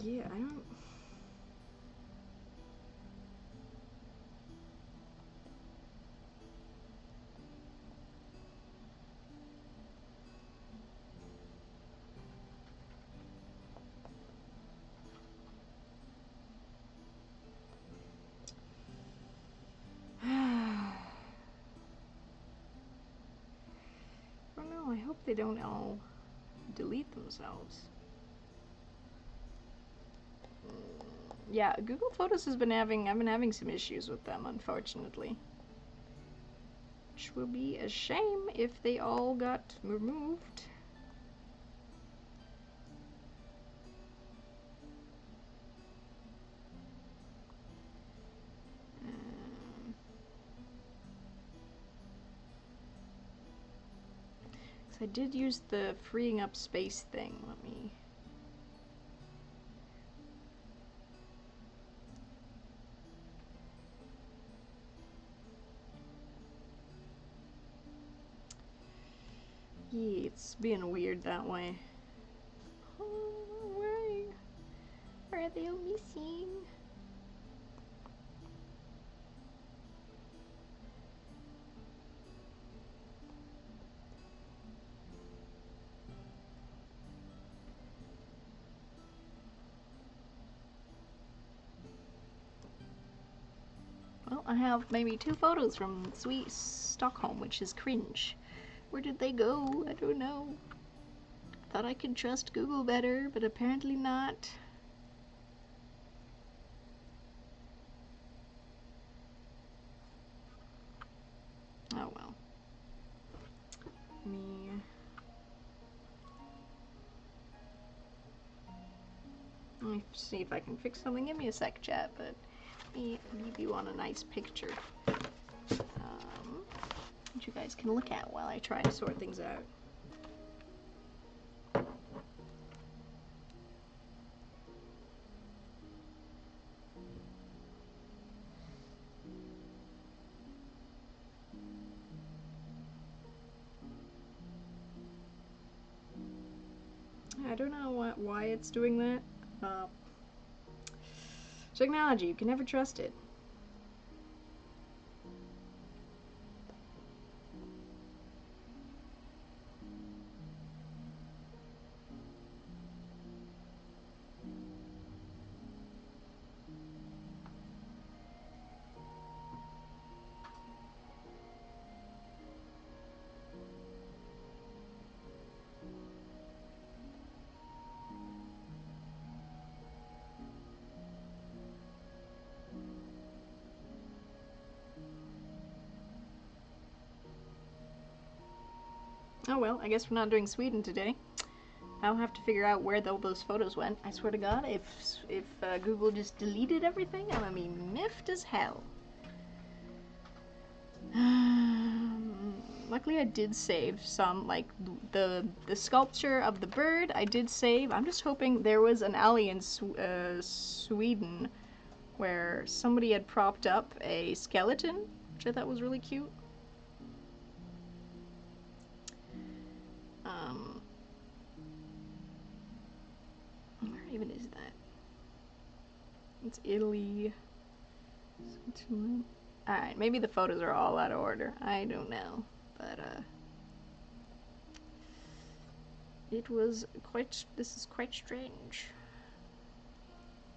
Yeah, I don't... I don't know, I hope they don't all delete themselves. Yeah, Google Photos has been having, I've been having some issues with them, unfortunately. Which will be a shame if they all got removed. I did use the freeing up space thing. Let me... Yeah, it's being weird that way. Oh, where are they all missing? Well, I have maybe 2 photos from sweet Stockholm, which is cringe. Where did they go? I don't know. Thought I could trust Google better, but apparently not. Oh well. Let me see if I can fix something. Give me a sec, chat, but me leave you on a nice picture that you guys can look at while I try to sort things out. I don't know why it's doing that. Technology, you can never trust it. Oh well, I guess we're not doing Sweden today. I'll have to figure out where all those photos went. I swear to God, if Google just deleted everything, I'm gonna be miffed as hell. Luckily, I did save some, like the sculpture of the bird. I did save. I'm just hoping there was an alley in Sweden where somebody had propped up a skeleton, which I thought was really cute. Where even is that? It's Italy, Switzerland. Alright, maybe the photos are all out of order. I don't know. But, this is quite strange.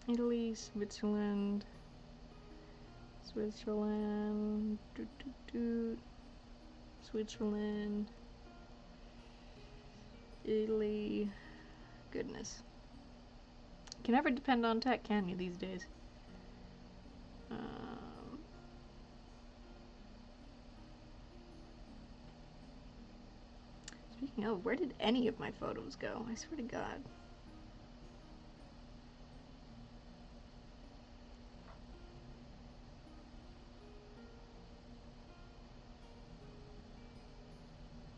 Italy, Switzerland, Switzerland, Switzerland, Italy. Goodness. You can never depend on tech, can you, these days? Speaking of, where did any of my photos go? I swear to God.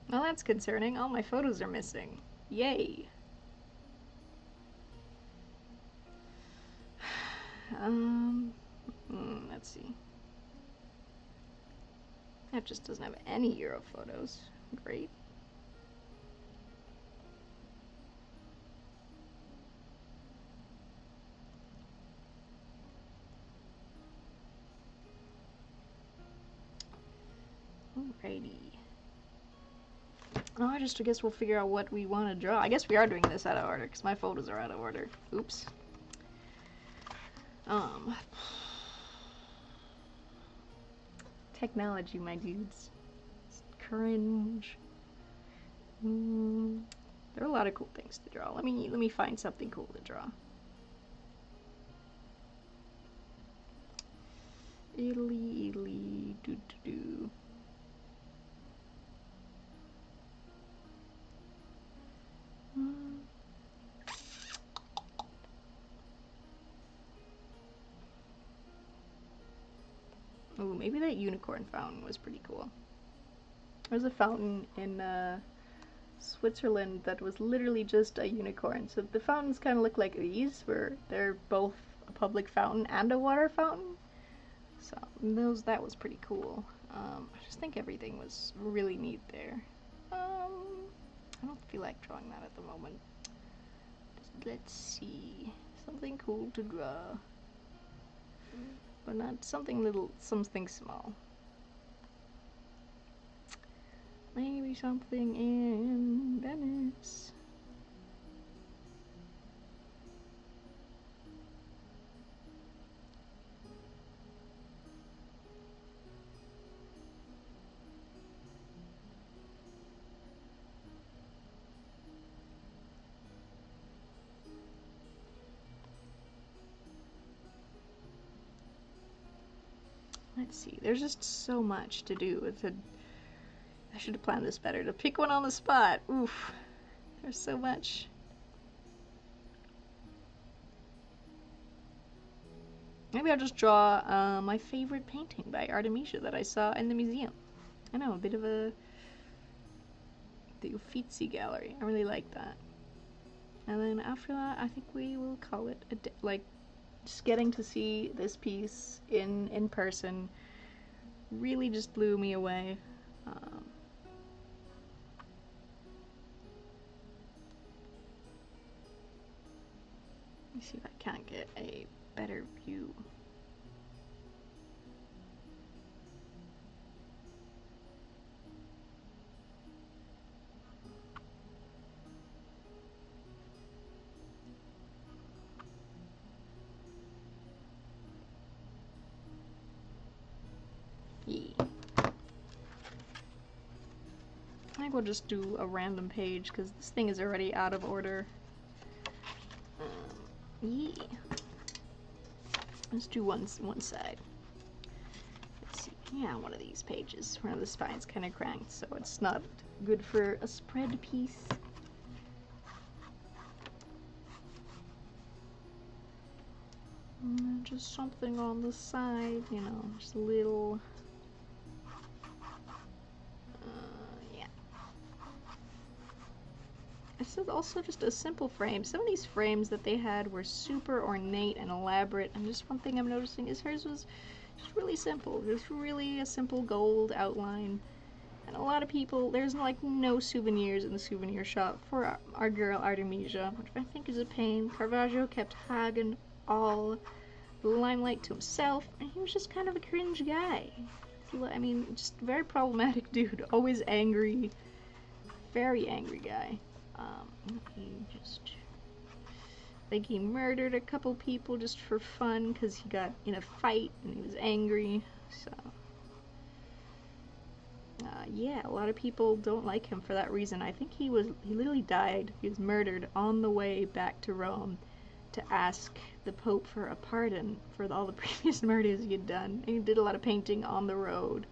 Well, that's concerning. All my photos are missing. Yay. Let's see. That just doesn't have any Euro photos. Great. Alrighty. Oh, I guess we'll figure out what we want to draw. I guess we are doing this out of order, because my photos are out of order. Oops. Technology, my dudes. It's cringe. There are a lot of cool things to draw. Let me find something cool to draw. Italy, Italy, do. Ooh, maybe that unicorn fountain was pretty cool. There's a fountain in Switzerland that was literally just a unicorn. So the fountains kind of look like these, where they're both a public fountain and a water fountain. So that was pretty cool. I just think everything was really neat there. I don't feel like drawing that at the moment. Let's see, something cool to draw, but not something small. Maybe something in Venice. Let's see, there's just so much to do. I should have planned this better. To pick one on the spot, oof, there's so much. Maybe I'll just draw my favorite painting by Artemisia that I saw in the museum. I know, a bit of the Uffizi gallery. I really like that. And then after that, I think we will call it a day. Like, just getting to see this piece in person really just blew me away. Let me see if I can't get a better view. I think we'll just do a random page because this thing is already out of order. Let's do one side. Let's see. Yeah, one of these pages. One of the spine's kind of cranked, so it's not good for a spread piece. Just something on the side, you know, just a little. Yeah. This is also just a simple frame. Some of these frames that they had were super ornate and elaborate, and just one thing I'm noticing is hers was just really simple. Just really a simple gold outline. And a lot of people, there's like no souvenirs in the souvenir shop for our girl Artemisia, which I think is a pain. Caravaggio kept Hagen all the limelight to himself, and he was just kind of a cringe guy. I mean, just very problematic dude, always angry, very angry guy. I think he murdered a couple people just for fun because he got in a fight and he was angry. So, yeah, a lot of people don't like him for that reason. I think he literally died. He was murdered on the way back to Rome to ask the Pope for a pardon for all the previous murders he had done. And he did a lot of painting on the road.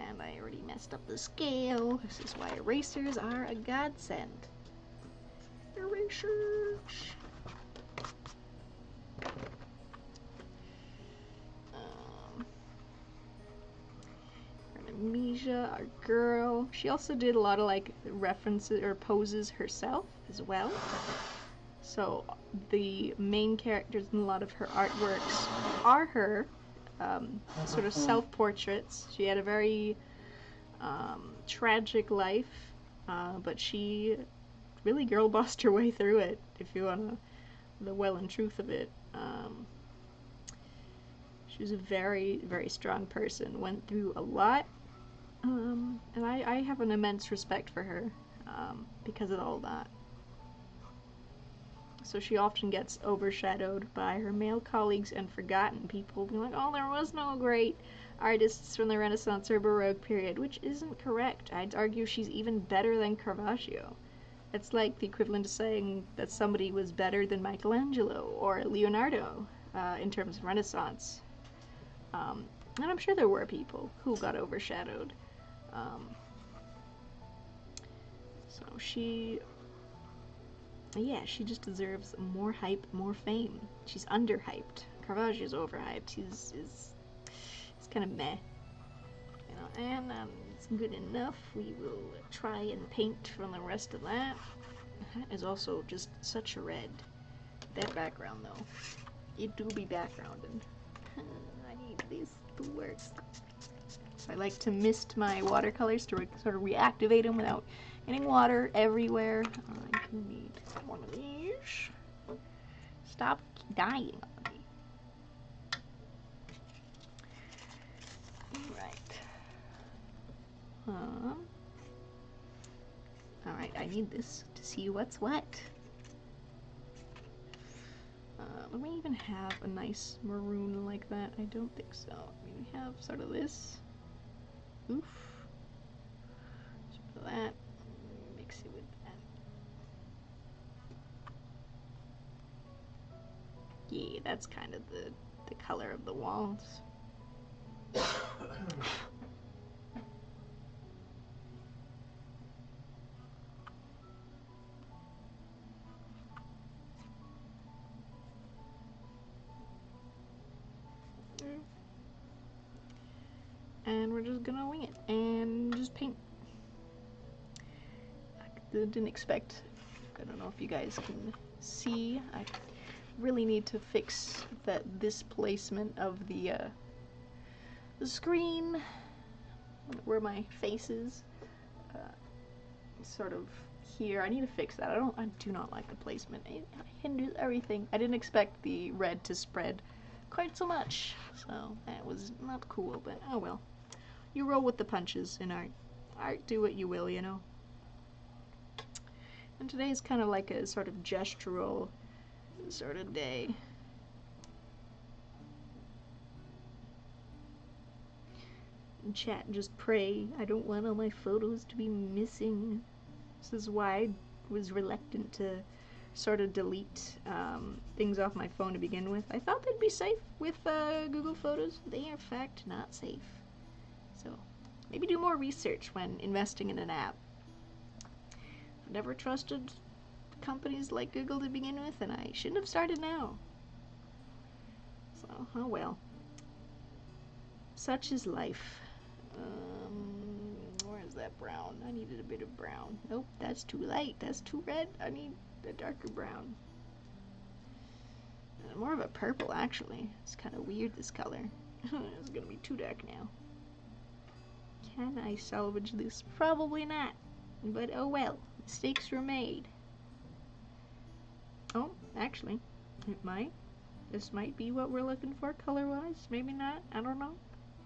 And I already messed up the scale. This is why erasers are a godsend. Erasers! Artemisia, our girl. She also did a lot of like references or poses herself as well. So the main characters in a lot of her artworks are her sort of self-portraits. She had a very tragic life, but she really girl-bossed her way through it, if you want the well and truth of it. She was a very, very strong person, went through a lot, and I have an immense respect for her because of all that. so she often gets overshadowed by her male colleagues and forgotten. People being like, oh, there was no great artists from the Renaissance or Baroque period, which isn't correct. I'd argue she's even better than Caravaggio. It's like the equivalent of saying that somebody was better than Michelangelo or Leonardo in terms of Renaissance. And I'm sure there were people who got overshadowed. So she just deserves more hype, more fame. She's underhyped. Caravaggio's overhyped. He's kind of meh. You know, and it's good enough. We will try and paint from the rest of that. That is also just such a red. That background, though. It do be backgrounding. I need this to work. So I like to mist my watercolors to sort of reactivate them without getting water everywhere. I can need one of these. Stop dying on me. Alright, I need this to see what's what. Do we even have a nice maroon like that? I don't think so. We have sort of this. Oof. Sort of that. Mix it with that. Yeah, that's kind of the color of the walls. And we're just gonna wing it and just paint. I didn't expect, I don't know if you guys can see, I really need to fix this placement of the screen where my face is, sort of here. I need to fix that. I do not like the placement. It hinders everything. I didn't expect the red to spread quite so much, so that was not cool, but oh well. You roll with the punches in art. Art, do what you will, you know. And today is kind of like a sort of gestural sort of day. In chat, just pray. I don't want all my photos to be missing. This is why I was reluctant to sort of delete things off my phone to begin with. I thought they'd be safe with Google Photos. They are in fact not safe. So maybe do more research when investing in an app. I've never trusted companies like Google to begin with, and I shouldn't have started now. So, oh well. Such is life. Where's that brown? I needed a bit of brown. Nope, that's too light. That's too red. I need a darker brown. More of a purple, actually. It's kind of weird, this color. It's gonna be too dark now. Can I salvage this? Probably not. But oh well. Mistakes were made. Oh, actually, it might. This might be what we're looking for color-wise. Maybe not. I don't know.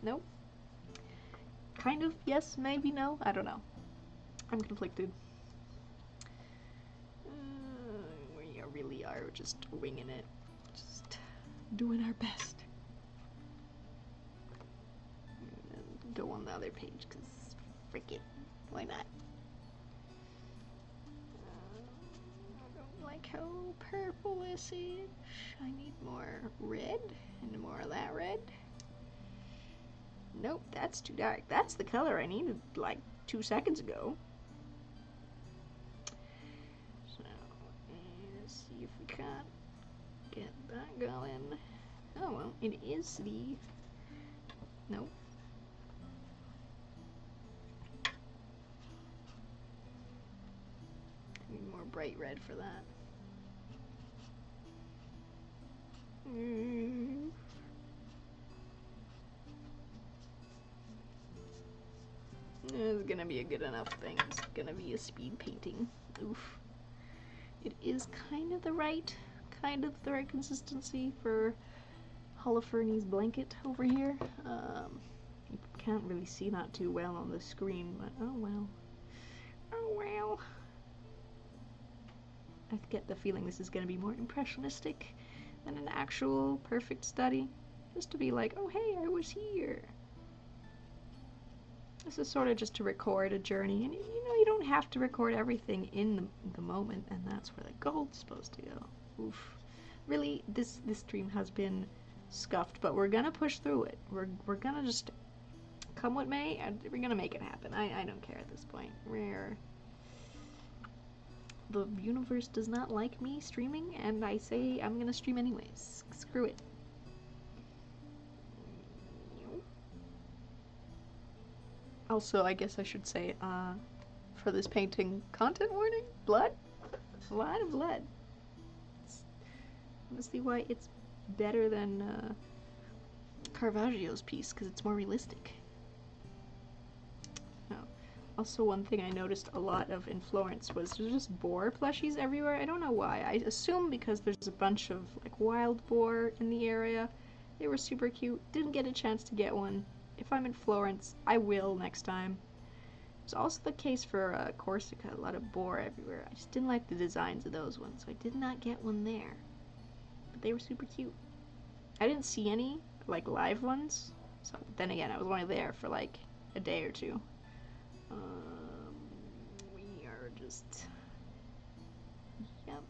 Nope. Kind of. Yes. Maybe no. I don't know. I'm conflicted. We really are just winging it. Just doing our best. And go on the other page, because frick it. Why not? I don't like how purple this is. I need more red and more of that red. Nope, that's too dark. That's the color I needed like 2 seconds ago. So, let's see if we can't get that going. Oh well, it is the... Nope. Need more bright red for that. It's gonna be a good enough thing. It's gonna be a speed painting. Oof. It is kind of the right consistency for Holofernes blanket over here. You can't really see that too well on the screen, but oh well. Oh well. I get the feeling this is going to be more impressionistic than an actual perfect study. Just to be like, oh hey, I was here. This is sort of just to record a journey, and you know, you don't have to record everything in the moment, and that's where the gold's supposed to go. Oof. Really, this stream has been scuffed, but we're gonna push through it. We're gonna just come what may, and we're gonna make it happen. I don't care at this point. The universe does not like me streaming, and I say I'm gonna stream anyways. Screw it. Also, I guess I should say, for this painting, content warning, blood? A lot of blood. It's honestly why it's better than Caravaggio's piece, because it's more realistic. Also, one thing I noticed a lot of in Florence was there's just boar plushies everywhere. I don't know why. I assume because there's a bunch of like wild boar in the area. They were super cute. Didn't get a chance to get one. If I'm in Florence, I will next time. It's also the case for Corsica. A lot of boar everywhere. I just didn't like the designs of those ones, so I did not get one there. But they were super cute. I didn't see any like live ones. So then again, I was only there for like a day or two. We are just, yep.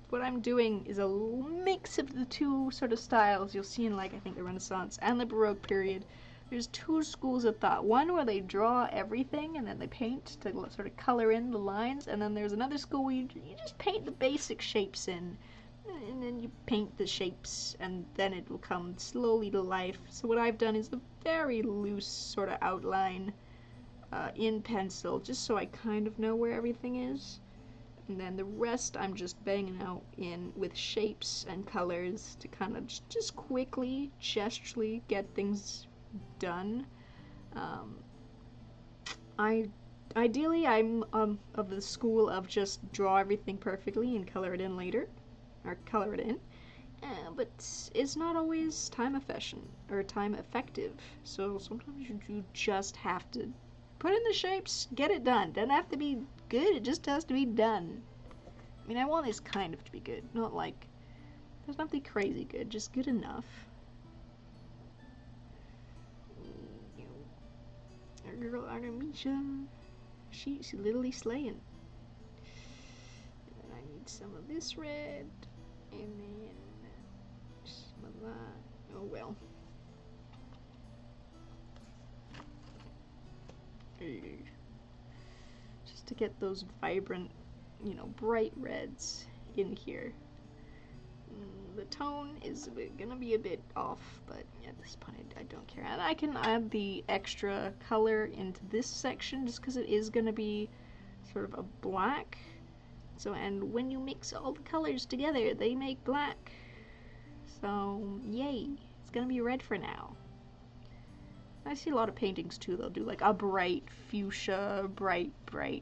What I'm doing is a mix of the two sort of styles you'll see in, like, I think the Renaissance and the Baroque period. There's two schools of thought. One where they draw everything and then they paint to sort of color in the lines, and then there's another school where you just paint the basic shapes in, and then you paint the shapes, and then it will come slowly to life. So what I've done is a very loose sort of outline in pencil, just so I kind of know where everything is. And then the rest I'm just banging out in with shapes and colors to kind of just quickly, gesturally get things done. Ideally, I'm of the school of just draw everything perfectly and color it in later, or color it in. But it's not always time efficient or time effective. So sometimes you just have to put in the shapes, get it done. Doesn't have to be good, it just has to be done. I mean, I want this kind of to be good, not like, there's nothing crazy good, just good enough. Our girl Artemisia, she's literally slaying. And I need some of this red, and then some of that. Oh well. Just to get those vibrant, you know, bright reds in here. The tone is gonna be a bit off, but at this point I don't care. And I can add the extra color into this section just because it is gonna be sort of a black. So, and when you mix all the colors together, they make black. So, yay. It's gonna be red for now. I see a lot of paintings too, they'll do like a bright fuchsia, bright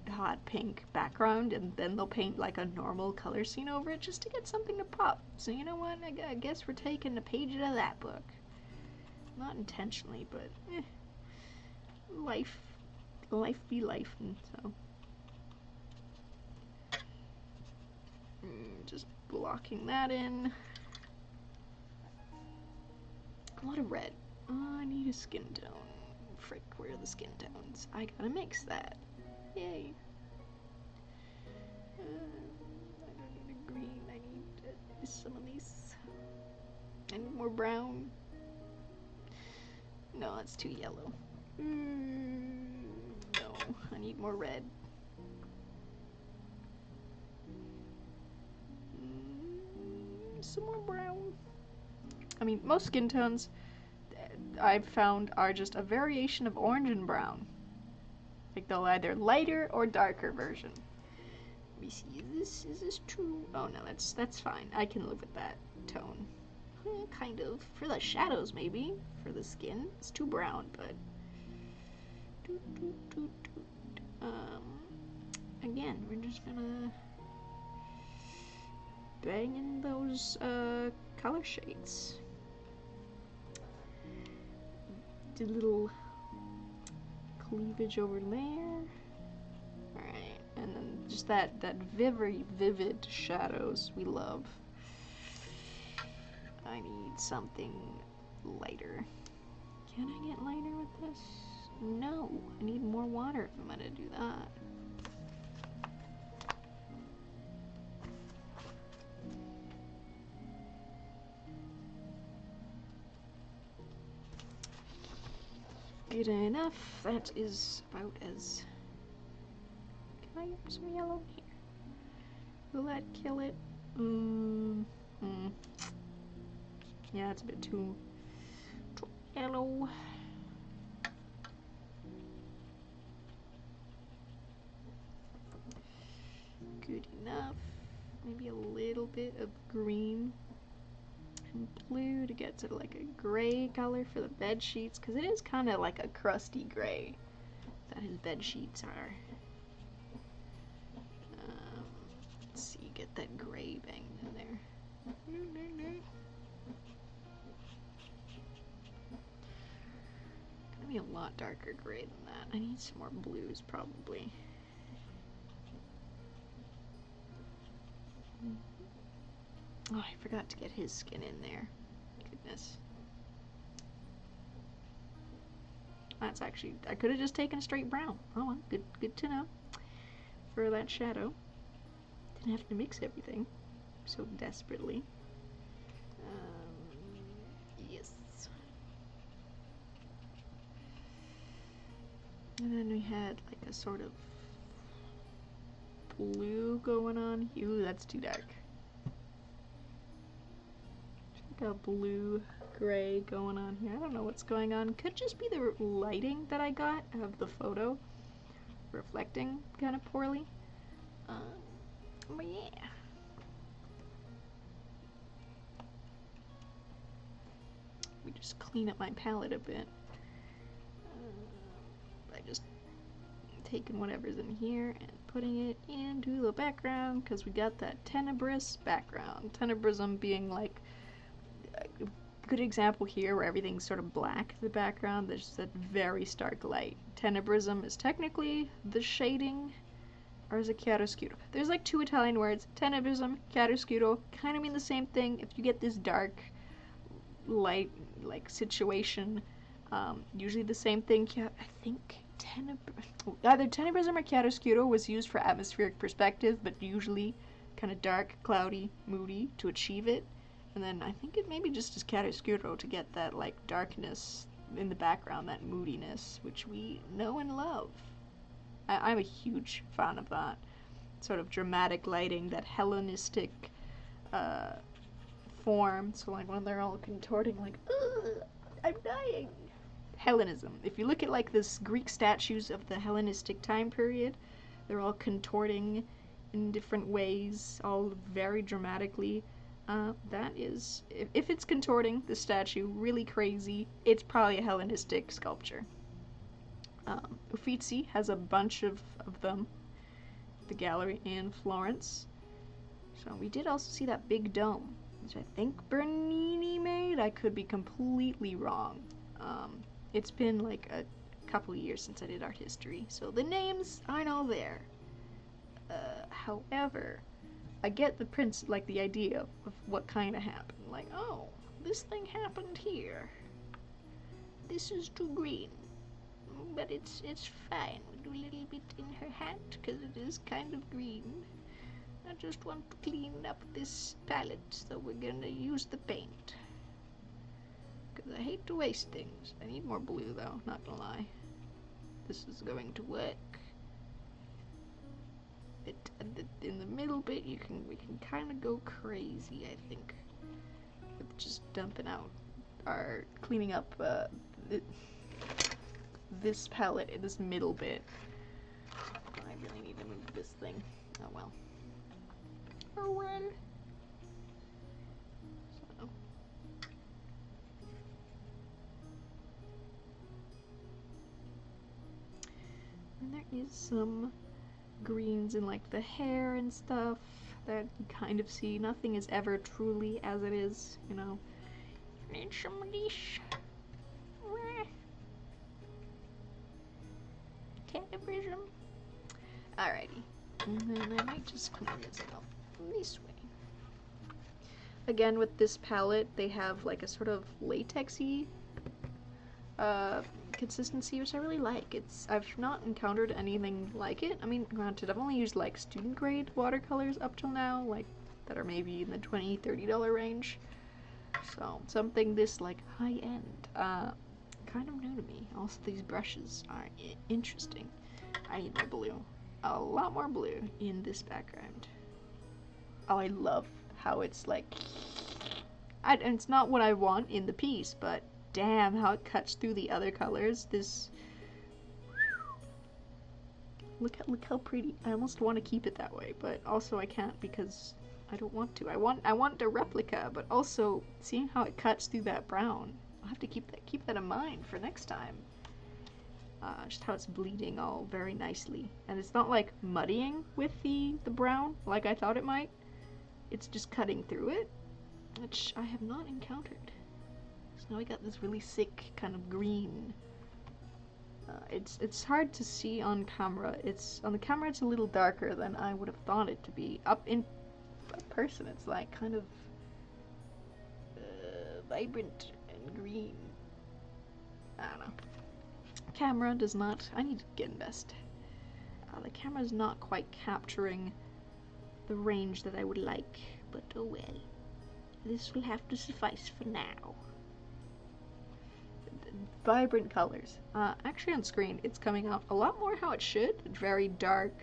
hot pink background, and then they'll paint like a normal color scene over it just to get something to pop. So you know what, I guess we're taking a page out of that book. Not intentionally, but life be life, and so. Just blocking that in. A lot of red. I need a skin tone. Frick, where are the skin tones? I gotta mix that. Yay. I don't need a green. I need some of these. I need more brown. No, it's too yellow. No, I need more red. Some more brown. I mean, most skin tones I've found are just a variation of orange and brown. Like they'll either lighter or darker version. Let me see, is this true? Oh no, that's fine. I can live with that tone. Kind of. For the shadows maybe. For the skin. It's too brown, but again, we're just gonna bang in those color shades. Do a little cleavage over there. Alright, and then just that very vivid shadows we love. I need something lighter. Can I get lighter with this? No, I need more water if I'm gonna do that. Good enough. That is about as... Can I get some yellow here? Will that kill it? Yeah, it's a bit too yellow. Good enough. Maybe a little bit of green and blue to get sort of like a gray color for the bed sheets, because it is kind of like a crusty gray that his bed sheets are. Let's see, get that gray banged in there. Gonna be a lot darker gray than that. I need some more blues probably. Oh, I forgot to get his skin in there. Goodness. That's actually, I could have just taken a straight brown. Oh well, good to know. For that shadow. Didn't have to mix everything so desperately. Yes. And then we had like a sort of blue going on. Ooh, that's too dark. Like a blue gray going on here. I don't know what's going on. Could just be the lighting that I got of the photo reflecting kind of poorly. But yeah. Let me just clean up my palette a bit. By just taking whatever's in here and putting it into the background, because we got that tenebrous background. Tenebrism being like a good example here where everything's sort of black, the background. There's that very stark light. Tenebrism is technically the shading, or is it chiaroscuro? There's like two Italian words. Tenebrism, chiaroscuro, kind of mean the same thing. If you get this dark light like situation, usually the same thing. I think either tenebrism or chiaroscuro was used for atmospheric perspective, but usually kind of dark, cloudy, moody to achieve it. And then I think it maybe just is chiaroscuro to get that like darkness in the background, that moodiness, which we know and love. I'm a huge fan of that sort of dramatic lighting, that Hellenistic form. So like when they're all contorting like, ugh, I'm dying. Hellenism. If you look at like this Greek statues of the Hellenistic time period, they're all contorting in different ways, all very dramatically. That is, if it's contorting the statue really crazy, it's probably a Hellenistic sculpture. Uffizi has a bunch of them, the gallery in Florence. So we did also see that big dome, which I think Bernini made. I could be completely wrong. It's been like a couple years since I did art history, so the names aren't all there. However, I get the idea of what kind of happened. Like, oh, this thing happened here. This is too green. But it's fine. We'll do a little bit in her hat, because it is kind of green. I just want to clean up this palette, so we're gonna use the paint. Because I hate to waste things. I need more blue, though, not gonna lie. This is going to work. In the middle bit, we can kind of go crazy, I think, with just dumping out our cleaning up this palette in this middle bit. I really need to move this thing. Oh well. Oh well. So. And there is some greens in like the hair and stuff that you kind of see. Nothing is ever truly as it is, you know. Need some of this. Tenebrism. Alrighty. And then I might just clean this up this way. Again, with this palette, they have like a sort of latexy consistency, which I really like. I've not encountered anything like it. I mean, granted, I've only used like student grade watercolors up till now, like that are maybe in the $20, $30 range. So something this like high end, kind of new to me. Also, these brushes are interesting. I need more blue, a lot more blue in this background. Oh, I love how it's like, and it's not what I want in the piece, but damn how it cuts through the other colors. This, look how pretty. I almost want to keep it that way, but also I can't because I don't want to. I want a replica, but also seeing how it cuts through that brown, I'll have to keep that in mind for next time. Just how it's bleeding all very nicely, and it's not like muddying with the brown like I thought it might. It's just cutting through it, which I have not encountered. So now we got this really sick kind of green. It's hard to see on camera. On the camera it's a little darker than I would have thought it to be. Up in person it's like kind of vibrant and green. I don't know. Camera does not. I need to get invest. The camera's not quite capturing the range that I would like, but oh well. This will have to suffice for now. Vibrant colors. Actually on screen it's coming out a lot more how it should. Very dark,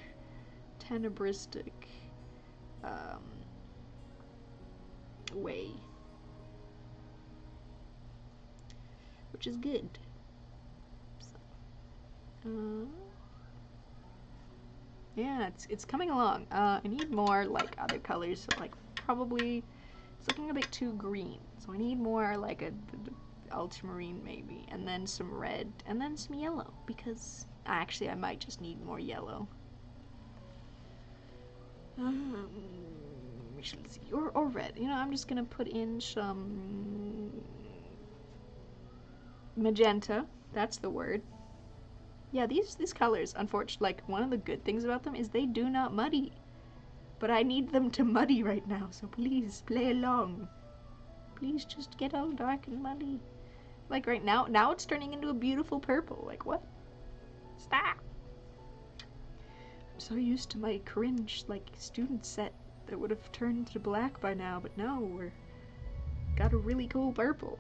tenebristic way. Which is good. Yeah, it's coming along. I need more like other colors, so like probably it's looking a bit too green. So I need more like a ultramarine maybe, and then some red, and then some yellow, because actually I might just need more yellow. We shall see. Or red. You know, I'm just gonna put in some magenta. That's the word. Yeah, these colors, unfortunately, like, one of the good things about them is they do not muddy. But I need them to muddy right now, so please, play along. Please just get all dark and muddy. Like, right now it's turning into a beautiful purple. Like, what? Stop! I'm so used to my cringe, like, student set that would have turned to black by now, but no, we're got a really cool purple.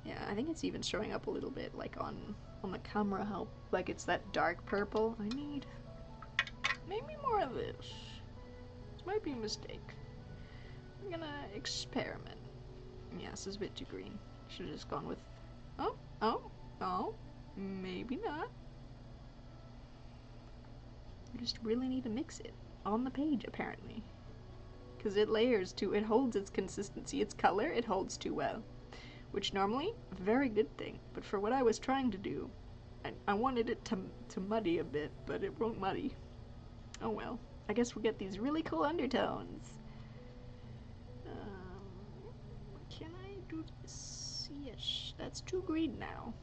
Yeah, I think it's even showing up a little bit, like, on the camera, how, like, it's that dark purple. I need maybe more of this. This might be a mistake. I'm gonna experiment. Yeah, this is a bit too green. Should have just gone with, oh, maybe not. I just really need to mix it on the page, apparently. Because it layers too, it holds its consistency, its color, it holds too well. Which normally, a very good thing, but for what I was trying to do, I wanted it to muddy a bit, but it won't muddy. Oh well, I guess we'll get these really cool undertones. Can I do this? Yes, that's too green now.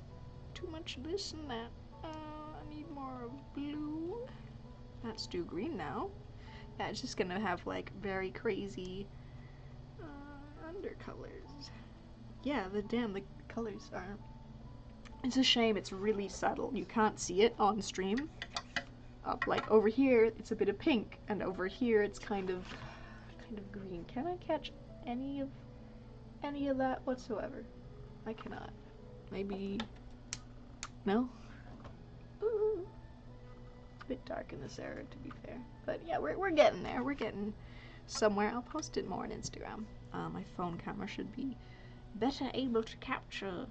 Too much of this and that. I need more of blue. That's too green now. Yeah, it's just gonna have like very crazy undercolors. Yeah, the colors are. It's a shame it's really subtle. You can't see it on stream. Like over here, it's a bit of pink, and over here, it's kind of green. Can I catch any of that whatsoever? I cannot. Maybe. No. Ooh. It's a bit dark in this area, to be fair. But yeah, we're getting there. We're getting somewhere. I'll post it more on Instagram. My phone camera should be better able to capture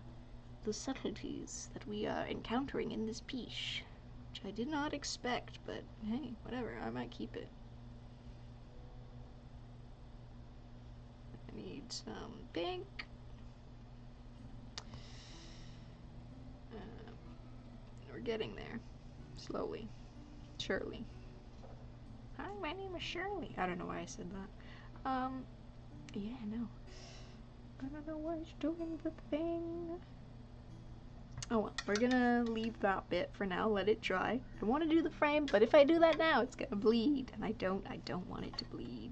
the subtleties that we are encountering in this piece, which I did not expect, but hey, whatever, I might keep it. I need some pink. We're getting there, slowly, surely. Hi, my name is Shirley. I don't know why I said that. Yeah, no. I don't know why it's doing the thing. Oh well, we're gonna leave that bit for now, let it dry. I want to do the frame, but if I do that now, it's gonna bleed, and I don't want it to bleed.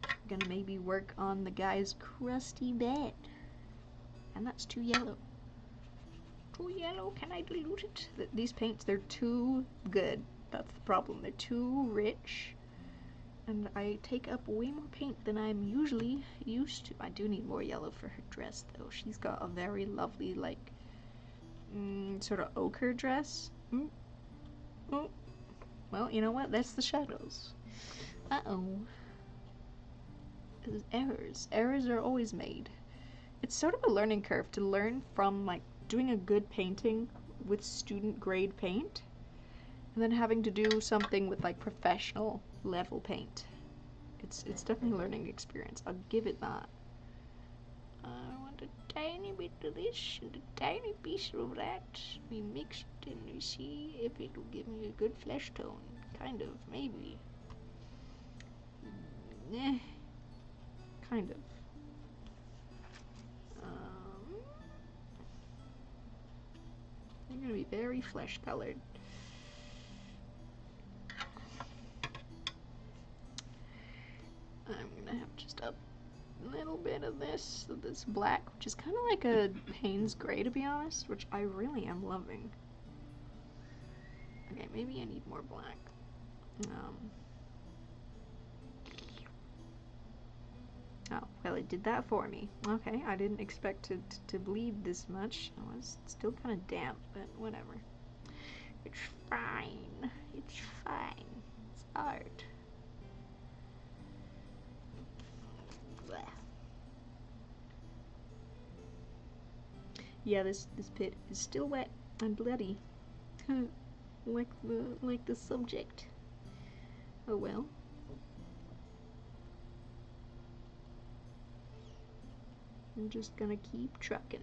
I'm gonna maybe work on the guy's crusty bed. And that's too yellow. Too yellow, can I dilute it? These paints, they're too good. That's the problem, they're too rich. And I take up way more paint than I'm usually used to. I do need more yellow for her dress, though. She's got a very lovely, like, sort of ochre dress. Oh. Well, you know what? That's the shadows. Uh-oh. Errors. Errors are always made. It's sort of a learning curve to learn from, like, doing a good painting with student grade paint, and then having to do something with, like, professional level paint. It's definitely a learning experience. I'll give it that. I want a tiny bit of this and a tiny piece of that. We mix it and we see if it will give me a good flesh tone. Kind of, maybe. Kind of. They're gonna be very flesh colored. I'm gonna have just a little bit of this black, which is kind of like a Payne's gray, to be honest, which I really am loving. Okay, maybe I need more black. Oh, well, it did that for me. Okay, I didn't expect it to bleed this much. Oh, it's still kind of damp, but whatever. It's fine. It's fine. It's art. Blech. Yeah, this pit is still wet and bloody. like the subject. Oh well. I'm just gonna keep trucking.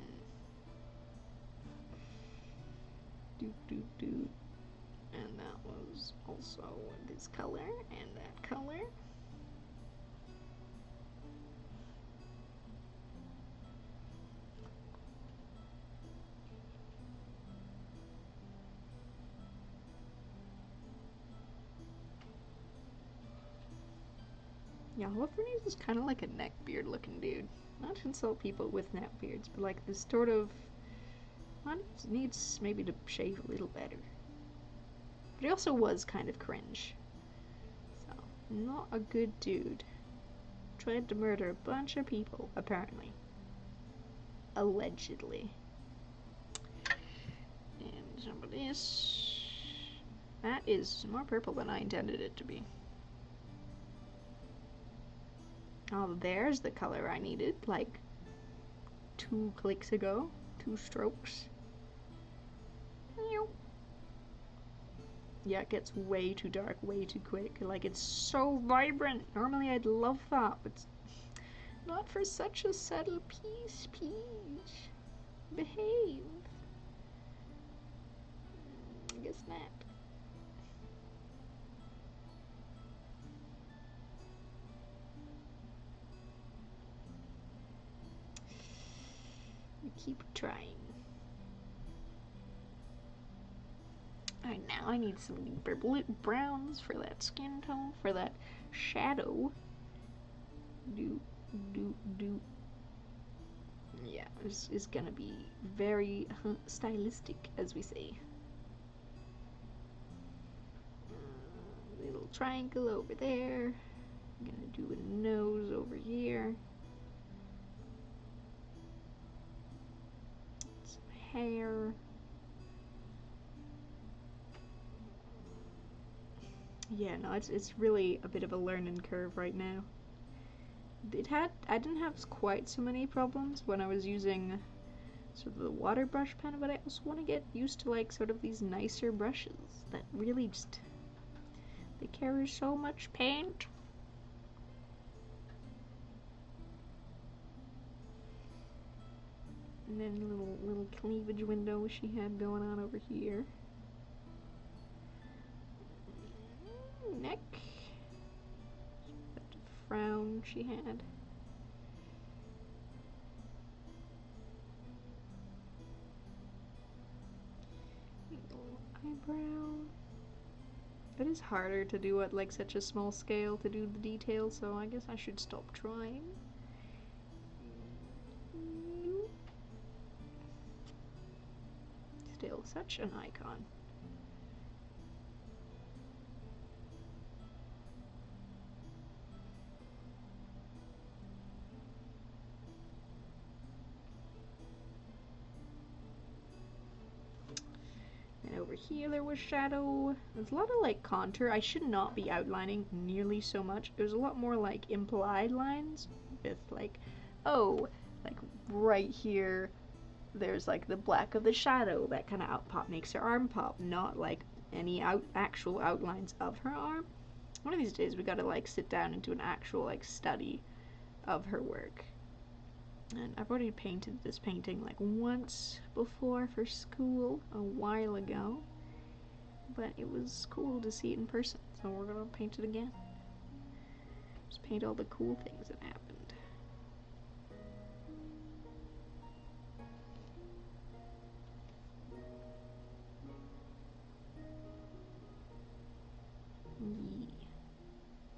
Do. And that was also this color and that color. Yeah, Holofernes is kind of like a neckbeard looking dude. Not to insult people with neckbeards, but like this sort of... Well, needs maybe to shave a little better. But he also was kind of cringe. So, not a good dude. Tried to murder a bunch of people, apparently. Allegedly. And some of this... That is more purple than I intended it to be. Oh, there's the color I needed, like 2 clicks ago. 2 strokes. Yeah, it gets way too dark, way too quick. Like, it's so vibrant. Normally I'd love that, but not for such a subtle piece, Peach. Behave. I guess not. We keep trying. Alright, now I need some deeper browns for that skin tone, for that shadow. Do. Yeah, this is gonna be very stylistic, as we say. Little triangle over there. I'm gonna do a nose over here. Some hair. Yeah, no, it's really a bit of a learning curve right now. I didn't have quite so many problems when I was using sort of the water brush pen, but I also want to get used to like sort of these nicer brushes that really just, they carry so much paint. And then a little cleavage window she had going on over here. Neck. That frown she had. eyebrow. It is harder to do at like such a small scale to do the details, so I guess I should stop trying. Still such an icon. And over here there was shadow. There's a lot of like contour. I should not be outlining nearly so much. There's a lot more like implied lines with like, oh, like right here there's like the black of the shadow that kind of outpop makes her arm pop, not like any actual outlines of her arm. One of these days we gotta like sit down and do an actual like study of her work. And I've already painted this painting like once before for school a while ago, but it was cool to see it in person, so we're gonna paint it again. Just paint all the cool things that happened.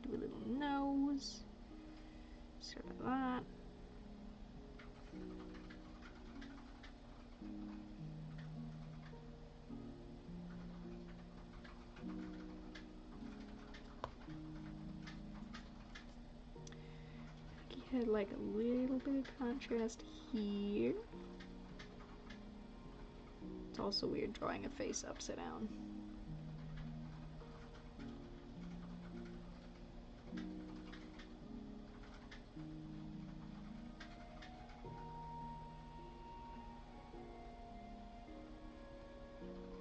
Do a little nose, sort of that. Get like a little bit of contrast here. It's also weird drawing a face upside down.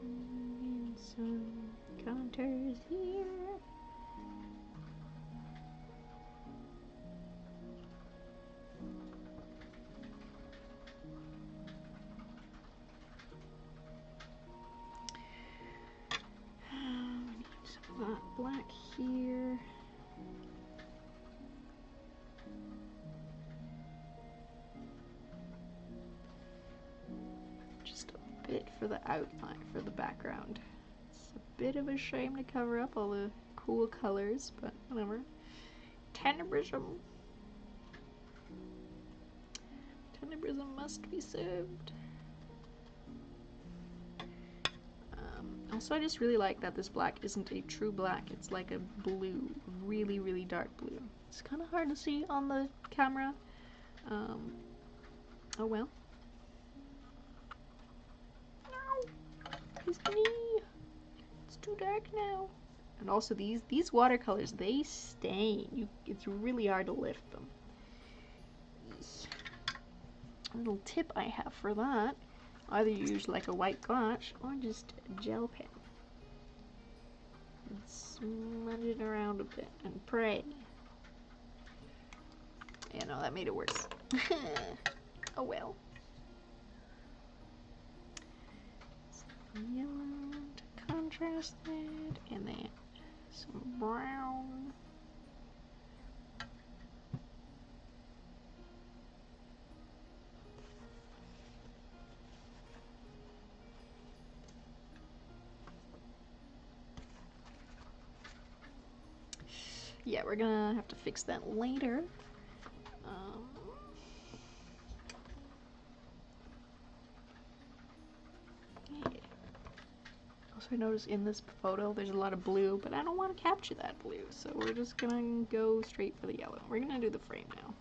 And some contours here. Some of that black here. Just a bit for the outline, for the background. It's a bit of a shame to cover up all the cool colors, but whatever. Tenebrism. Tenebrism must be served. Also, I just really like that this black isn't a true black. It's like a blue, really, really dark blue. It's kind of hard to see on the camera. Oh well. No! His knee! It's too dark now. And also these watercolors, they stain. It's really hard to lift them. A little tip I have for that. Either use like a white gouache or just a gel pen. And smudge it around a bit and pray. Yeah, no, that made it worse. Oh well. Some yellow to contrast it, and then some brown. Yeah, we're gonna have to fix that later. Yeah. Also, I noticed in this photo there's a lot of blue, but I don't want to capture that blue, so we're just gonna go straight for the yellow. We're gonna do the frame now.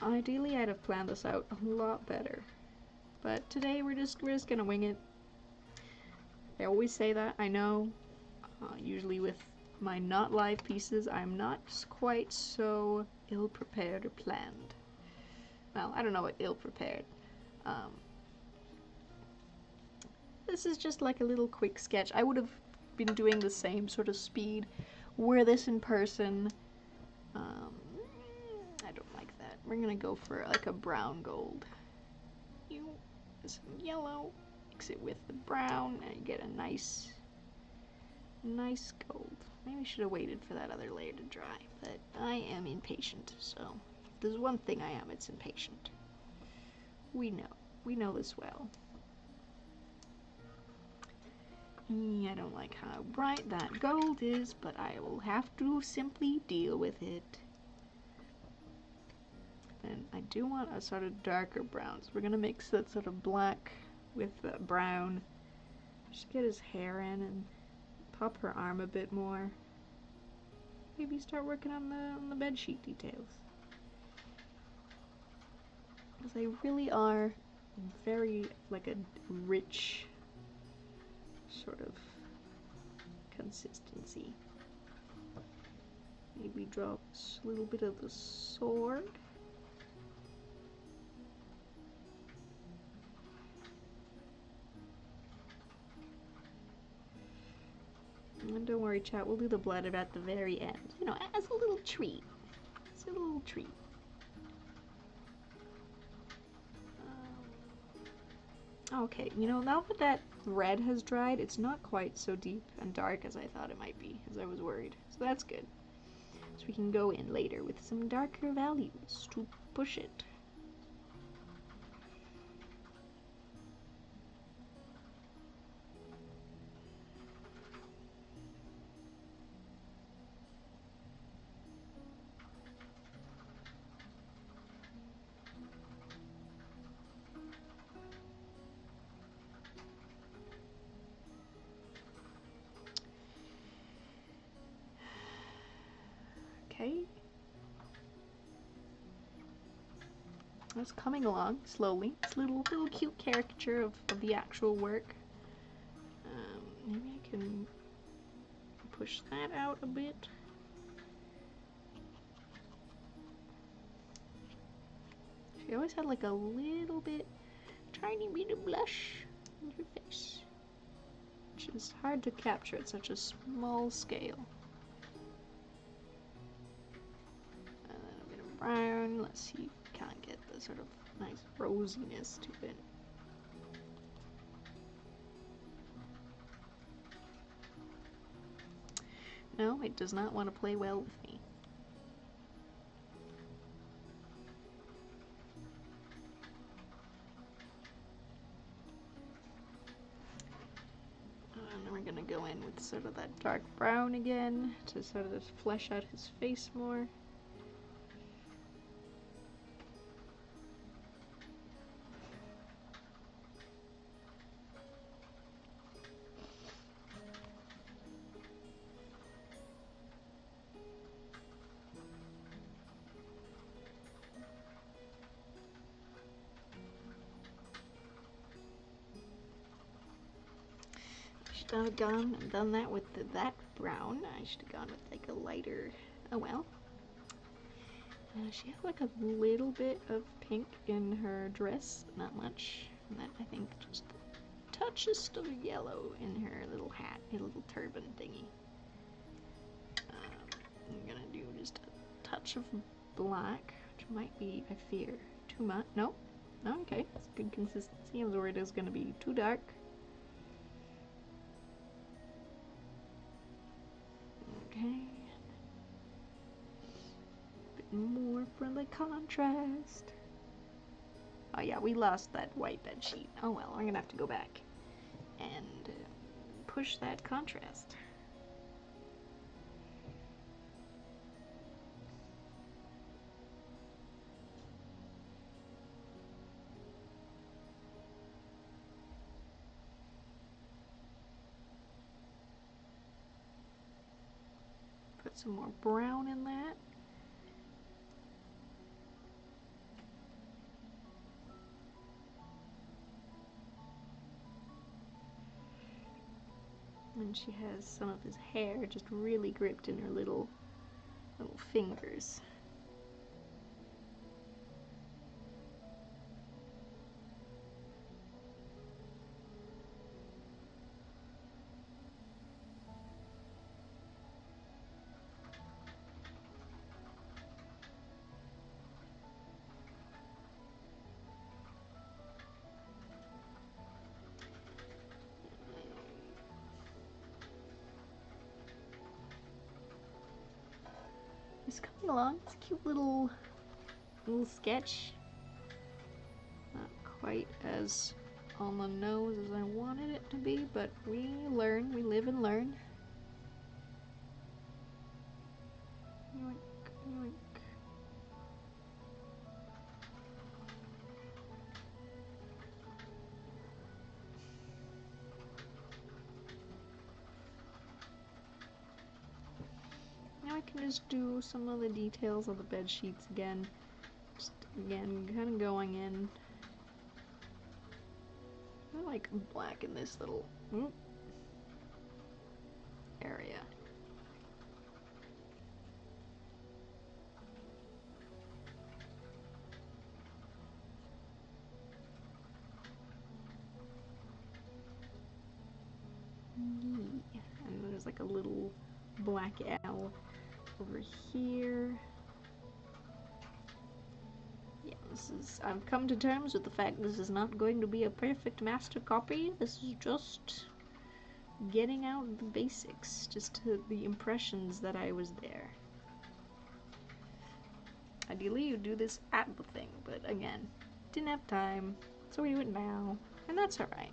Ideally, I'd have planned this out a lot better, but today we're just gonna wing it. I always say that, I know. Usually with my not live pieces, I'm not quite so ill-prepared or planned. Well, I don't know what ill-prepared. This is just like a little quick sketch. I would have been doing the same sort of speed were this in person. I don't like that. We're gonna go for like a brown gold. Some yellow, mix it with the brown, and you get a nice gold. Maybe I should have waited for that other layer to dry, but I am impatient, so if there's one thing I am, it's impatient. We know this well. I don't like how bright that gold is, but I will have to simply deal with it. And I do want a sort of darker brown, so we're gonna mix that sort of black with brown. Just get his hair in and pop her arm a bit more. Maybe start working on the bed sheet details. Because they really are very like a rich sort of consistency. Maybe drop a little bit of the sword. And don't worry, chat, we'll do the blood at the very end. You know, as a little treat. As a little treat. Okay, you know, now that that red has dried, it's not quite so deep and dark as I thought it might be, as I was worried. So that's good. So we can go in later with some darker values to push it. Okay. It's coming along slowly. It's a little cute caricature of the actual work. Maybe I can push that out a bit. She always had like a little bit, tiny bit of blush on her face, which is hard to capture at such a small scale. And then a bit of brown. Let's see if we can't get the sort of nice rosiness to it. No, it does not want to play well with me. And then we're gonna go in with sort of that dark brown again to sort of flesh out his face more. I should have gone and done that with that brown. I should have gone with like a lighter, oh well. She has like a little bit of pink in her dress, not much. And then I think just the touchest of yellow in her little hat, her little turban thingy. I'm gonna do just a touch of black, which might be, I fear, too much. No? No, okay, it's good consistency. I was worried it was gonna be too dark. Okay. Bit more for the contrast. Oh yeah, we lost that white bed sheet. Oh well, I'm gonna have to go back and push that contrast. Put some more brown in that. And she has some of his hair just really gripped in her little fingers. It's coming along. It's a cute little sketch. Not quite as on the nose as I wanted it to be, but we learn, we live and learn. Yoink, yoink. Now I can just do some of the details of the bed sheets again. Just again, kind of going in. I like black in this little area. And there's like a little black owl over here. Yeah, I've come to terms with the fact this is not going to be a perfect master copy. This is just getting out the basics, just the impressions that I was there. Ideally, you do this at the thing, but again, didn't have time, so we do it now, and that's alright.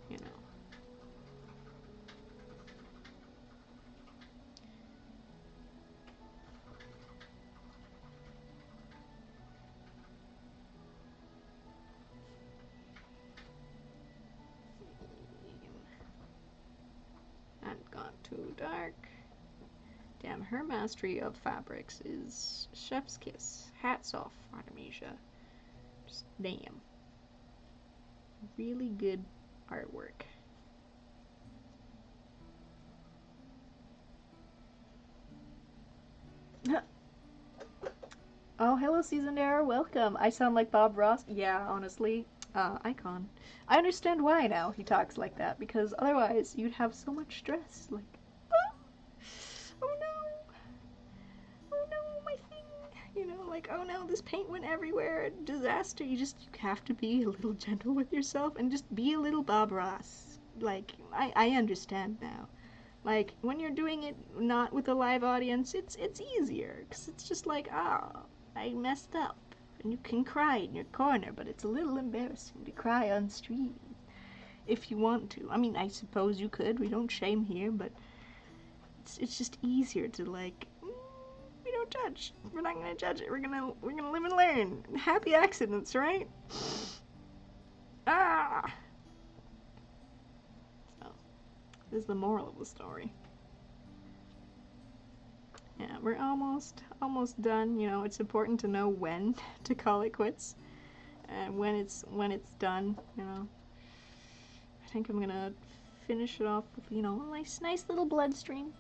You know. That got too dark. Damn, her mastery of fabrics is chef's kiss. Hats off, Artemisia. Just damn. Really good artwork. Oh, hello, Seasoned Error. Welcome. I sound like Bob Ross. Yeah, honestly. Icon. I understand why now he talks like that, because otherwise you'd have so much stress. Like, oh no. Oh no, my thing. You know, like, oh no, this paint went everywhere. Disaster. You have to be a little gentle with yourself and just be a little Bob Ross. Like, I understand now. Like, when you're doing it not with a live audience, it's easier, because it's just like, I messed up. And you can cry in your corner, but it's a little embarrassing to cry on stream. If you want to. I mean, I suppose you could. We don't shame here, but it's just easier to, like, we don't judge. We're not gonna judge it. We're gonna live and learn. Happy accidents, right? Ah! So, this is the moral of the story. Yeah, we're almost done. You know, it's important to know when to call it quits, and when it's done. You know, I think I'm gonna finish it off with, you know, a nice little blood stream,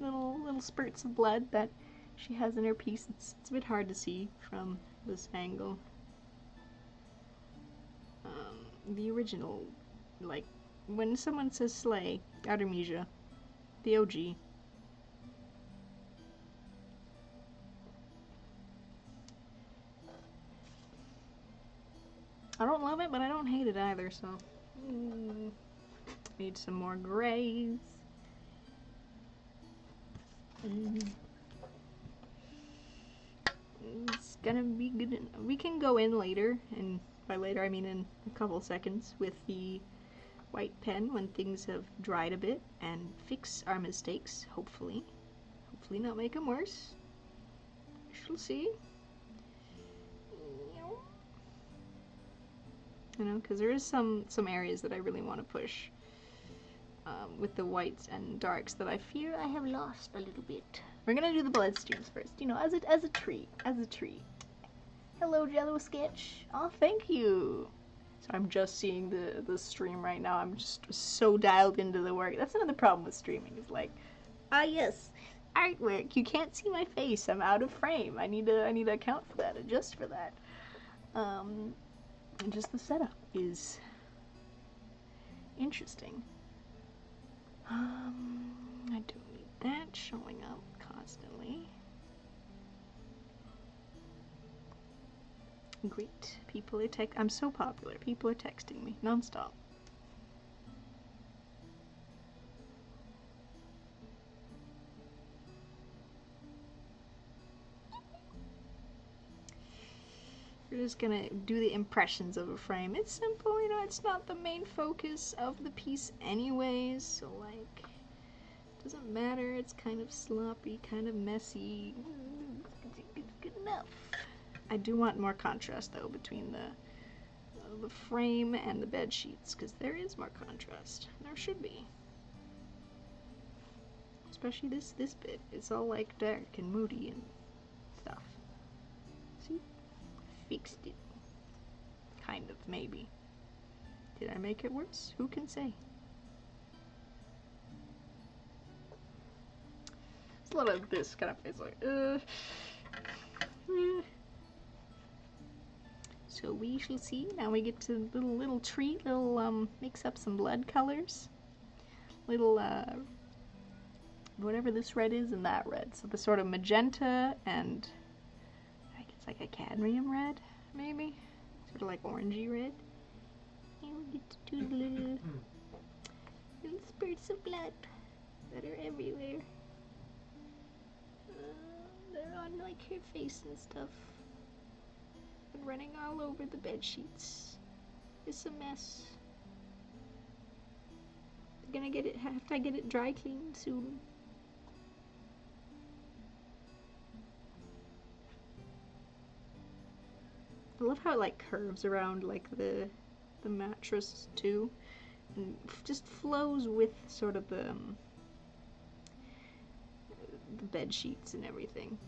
little spurts of blood that she has in her piece. It's a bit hard to see from this angle. The original, like, when someone says slay, Artemisia, the OG. I don't love it, but I don't hate it either, so. Need some more grays. It's gonna be good. We can go in later, and by later I mean in a couple seconds, with the white pen when things have dried a bit, and fix our mistakes, hopefully. Hopefully not make them worse. We shall see. You know, because there is some areas that I really want to push with the whites and darks that I fear I have lost a little bit. We're gonna do the blood streams first, you know, as a treat, Hello, Jello Sketch. Oh, thank you. So I'm just seeing the stream right now. I'm just so dialed into the work. That's another problem with streaming. Is like, yes, artwork. You can't see my face. I'm out of frame. I need to account for that, adjust for that. And just the setup is interesting. I don't need that showing up constantly. Great. People are I'm so popular. People are texting me nonstop. just gonna do the impressions of a frame. It's simple, you know, it's not the main focus of the piece anyways, so like, doesn't matter, it's kind of sloppy, kind of messy. It's good enough. I do want more contrast though between the frame and the bed sheets, because there is more contrast. There should be. Especially this bit. It's all like dark and moody and stuff. See? Fixed it. Kind of, maybe. Did I make it worse? Who can say? It's a lot of this kind of face like, So we shall see. Now we get to little treat, mix up some blood colors. Little, whatever this red is and that red. So the sort of magenta and I guess like a cadmium red, maybe? Sort of like orangey red. And we get to do little spurts of blood that are everywhere. They're on like her face and stuff. And running all over the bed sheets. It's a mess. I'm gonna get it, have to get it dry cleaned soon. I love how it like curves around like the mattress too, and just flows with sort of the bed sheets and everything.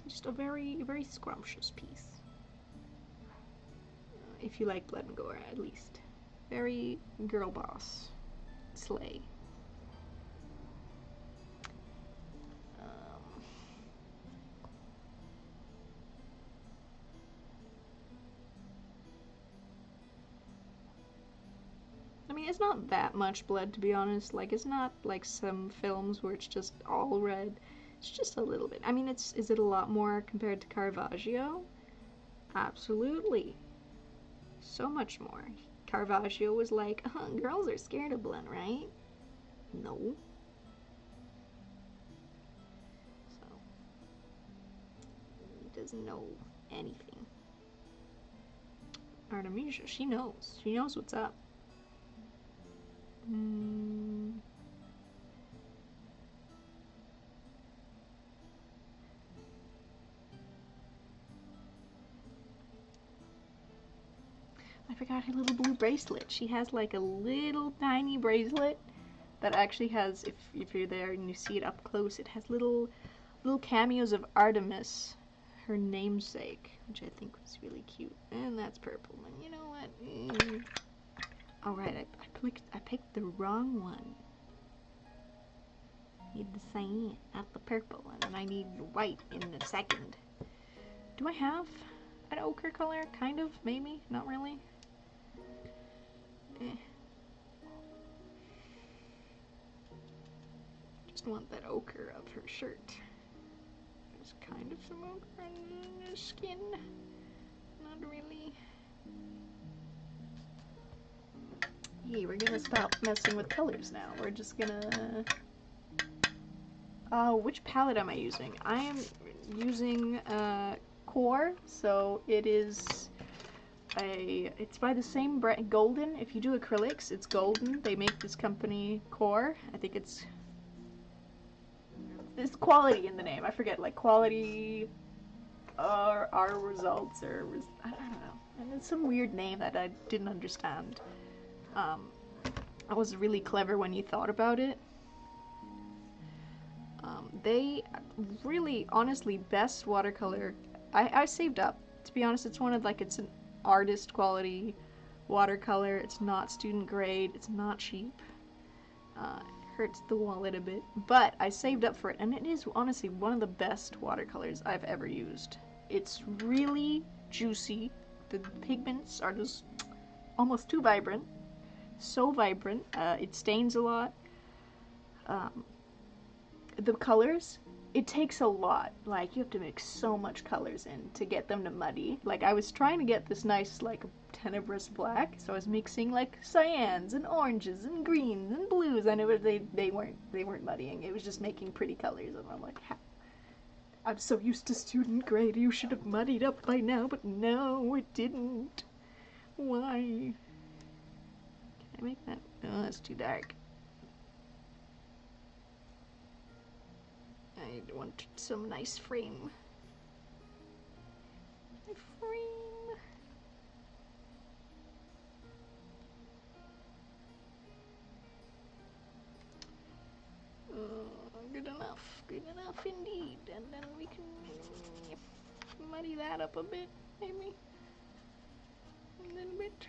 Just a very, very scrumptious piece. If you like blood and gore, at least. Very girl boss. Slay. I mean, it's not that much blood, to be honest. Like, it's not like some films where it's just all red. It's just a little bit. I mean, is it a lot more compared to Caravaggio? Absolutely. So much more. Caravaggio was like, girls are scared of blood, right? No. So, he doesn't know anything. Artemisia, she knows. She knows what's up. I forgot her little blue bracelet. She has like a little tiny bracelet that actually has, if you're there and you see it up close, it has little cameos of Artemis, her namesake, which I think was really cute. And that's purple. And you know what? Alright, I picked the wrong one. Need the cyan, not the purple, and then I need white in a second. Do I have an ochre color? Kind of, maybe, not really. Just want that ochre of her shirt. There's kind of some ochre on her skin. Not really. Yeah, we're gonna stop messing with colors now. We're just gonna... which palette am I using? I am using Core, so it is it's by the same brand, Golden. If you do acrylics, it's Golden. They make this company Core. I think it's quality in the name. I forget, like quality our results, or I don't know. And it's some weird name that I didn't understand. It was really clever when you thought about it. They really, honestly, best watercolor. I saved up. To be honest, it's one of like, it's an artist quality watercolor. It's not student grade. It's not cheap. It hurts the wallet a bit, but I saved up for it, and it is honestly one of the best watercolors I've ever used. It's really juicy. The pigments are just almost too vibrant. So vibrant. It stains a lot. The colors, it takes a lot. Like, you have to mix so much colors in to get them to muddy. Like, I was trying to get this nice, like, tenebrous black, so I was mixing, like, cyans and oranges and greens and blues, and they weren't muddying. It was just making pretty colors, and I'm like, I'm so used to student grade, you should have muddied up by now, but no, it didn't. Why? Can I make that? Oh, that's too dark. I want some nice frame. Frame. Good enough indeed. And then we can muddy that up a bit, maybe. A little bit.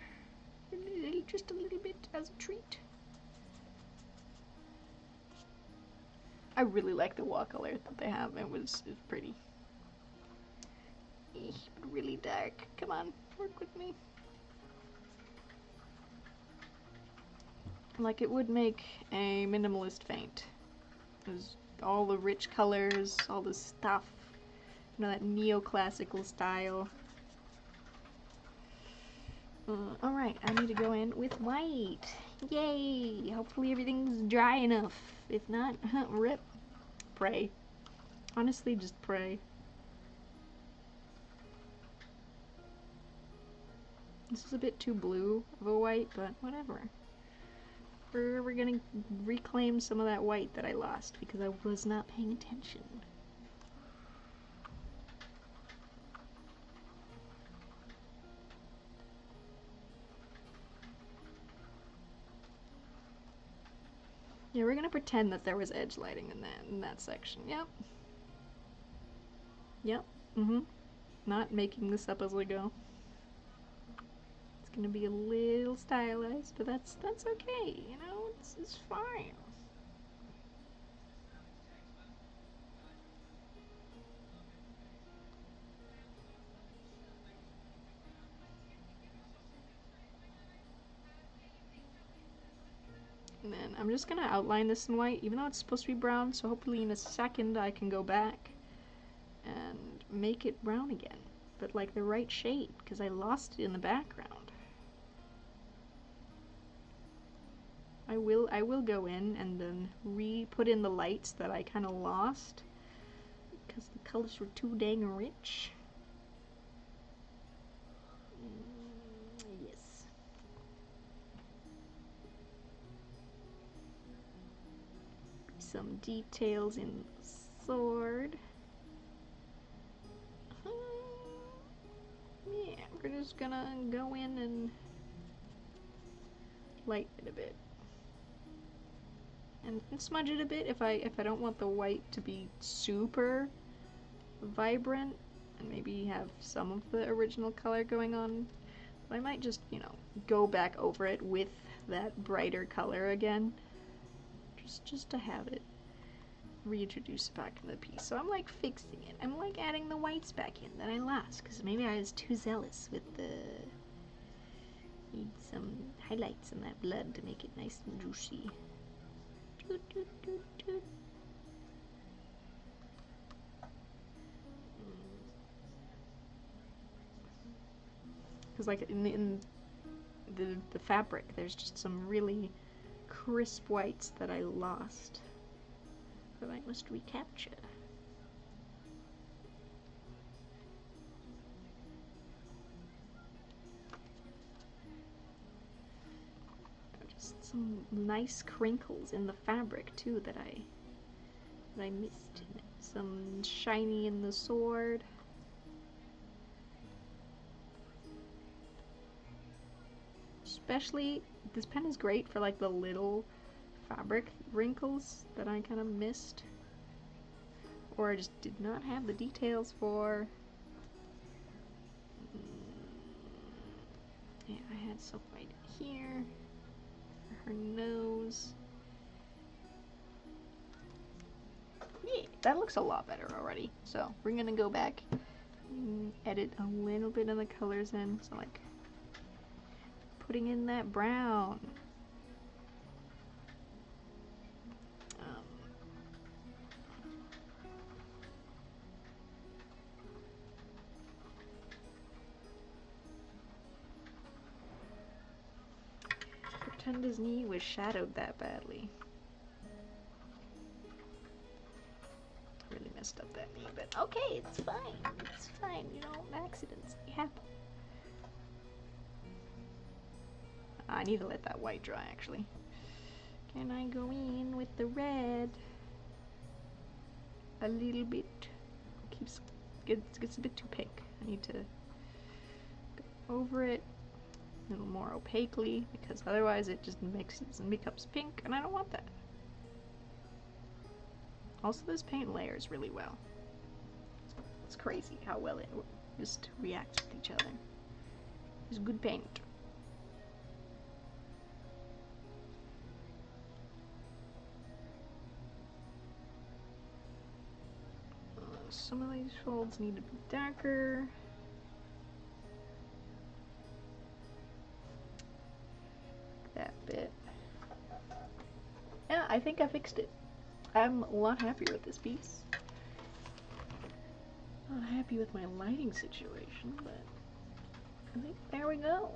Just a little bit as a treat. I really like the watercolor that they have. It was pretty. But really dark. Come on, work with me. Like, it would make a minimalist paint. There's all the rich colors, all the stuff. You know, that neoclassical style. Alright, I need to go in with white. Yay! Hopefully everything's dry enough. If not, rip. Pray. Honestly, just pray. This is a bit too blue of a white, but whatever. We're gonna reclaim some of that white that I lost because I was not paying attention. Yeah, we're gonna pretend that there was edge lighting in that section. Yep. Yep. Not making this up as we go. It's gonna be a little stylized, but that's okay. You know, it's fine. And then I'm just gonna outline this in white, even though it's supposed to be brown, so hopefully in a second I can go back and make it brown again. But like the right shade, because I lost it in the background. I will go in and then re-put in the lights that I kind of lost, because the colors were too dang rich. Yes. Some details in the sword. Yeah, we're just gonna go in and lighten it a bit. And smudge it a bit if I don't want the white to be super vibrant, and maybe have some of the original color going on. But I might just, you know, go back over it with that brighter color again. Just to have it reintroduced back in the piece. So I'm like fixing it. I'm like adding the whites back in that I lost, because maybe I was too zealous with the... Need some highlights in that blood to make it nice and juicy. Because like in the fabric, there's just some really crisp whites that I lost that I must recapture. Just some nice crinkles in the fabric too that I missed in it. Some shiny in the sword. Especially, this pen is great for like the little fabric wrinkles that I kind of missed, or I just did not have the details for. Yeah, I had some right here for her nose. Yeah, that looks a lot better already. So we're gonna go back and edit a little bit of the colors in, so like putting in that brown. pretend his knee was shadowed that badly. Really messed up that knee, but okay, it's fine. It's fine, you know, accidents, they happen. I need to let that white dry, actually. Can I go in with the red? A little bit. Gets a bit too pink. I need to go over it a little more opaquely, because otherwise it just mixes and becomes pink, and I don't want that. Also, this paint layers really well. It's crazy how well it just reacts with each other. It's good paint. Some of these folds need to be darker. That bit. Yeah, I think I fixed it. I'm a lot happier with this piece. Not happy with my lighting situation, but I think there we go.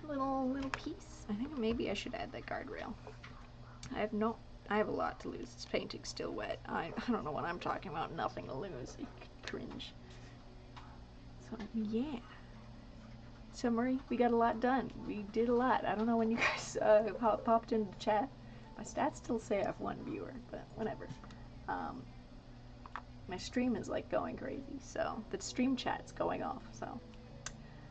Little piece. I think maybe I should add that guardrail. I have a lot to lose. This painting's still wet. I don't know what I'm talking about. Nothing to lose. Cringe. So yeah. Summary, we got a lot done. We did a lot. I don't know when you guys popped into the chat. My stats still say I have 1 viewer, but whatever. My stream is like going crazy, so the stream chat's going off. So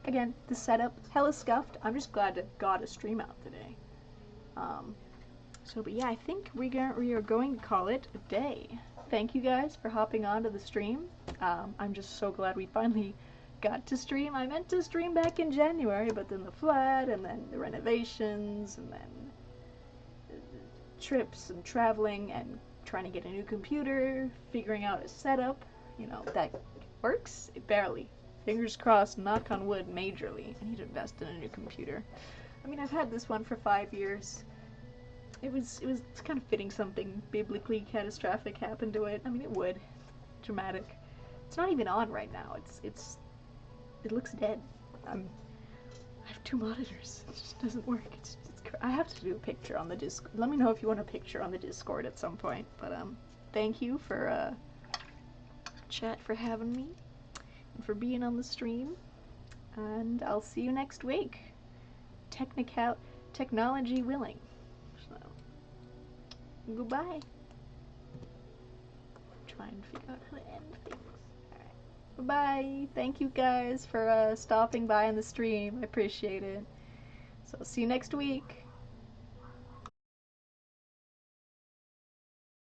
again, the setup hella scuffed. I'm just glad to got a stream out today. But yeah, I think we are going to call it a day. Thank you guys for hopping on to the stream. I'm just so glad we finally got to stream. I meant to stream back in January, but then the flood, and then the renovations, and then trips and traveling, and trying to get a new computer, figuring out a setup, you know, that works. It barely. Fingers crossed, knock on wood, majorly. I need to invest in a new computer. I mean, I've had this one for 5 years. It's kind of fitting something biblically catastrophic happened to it. I mean, it would. Dramatic. It's not even on right now. It looks dead. I have 2 monitors. It just doesn't work. I have to do a picture on the Discord. Let me know if you want a picture on the Discord at some point. But thank you for chat for having me and for being on the stream. And I'll see you next week. Technology willing. Goodbye. Trying to figure out how to end things. Alright. Bye-bye. Thank you guys for stopping by on the stream. I appreciate it. So I'll see you next week.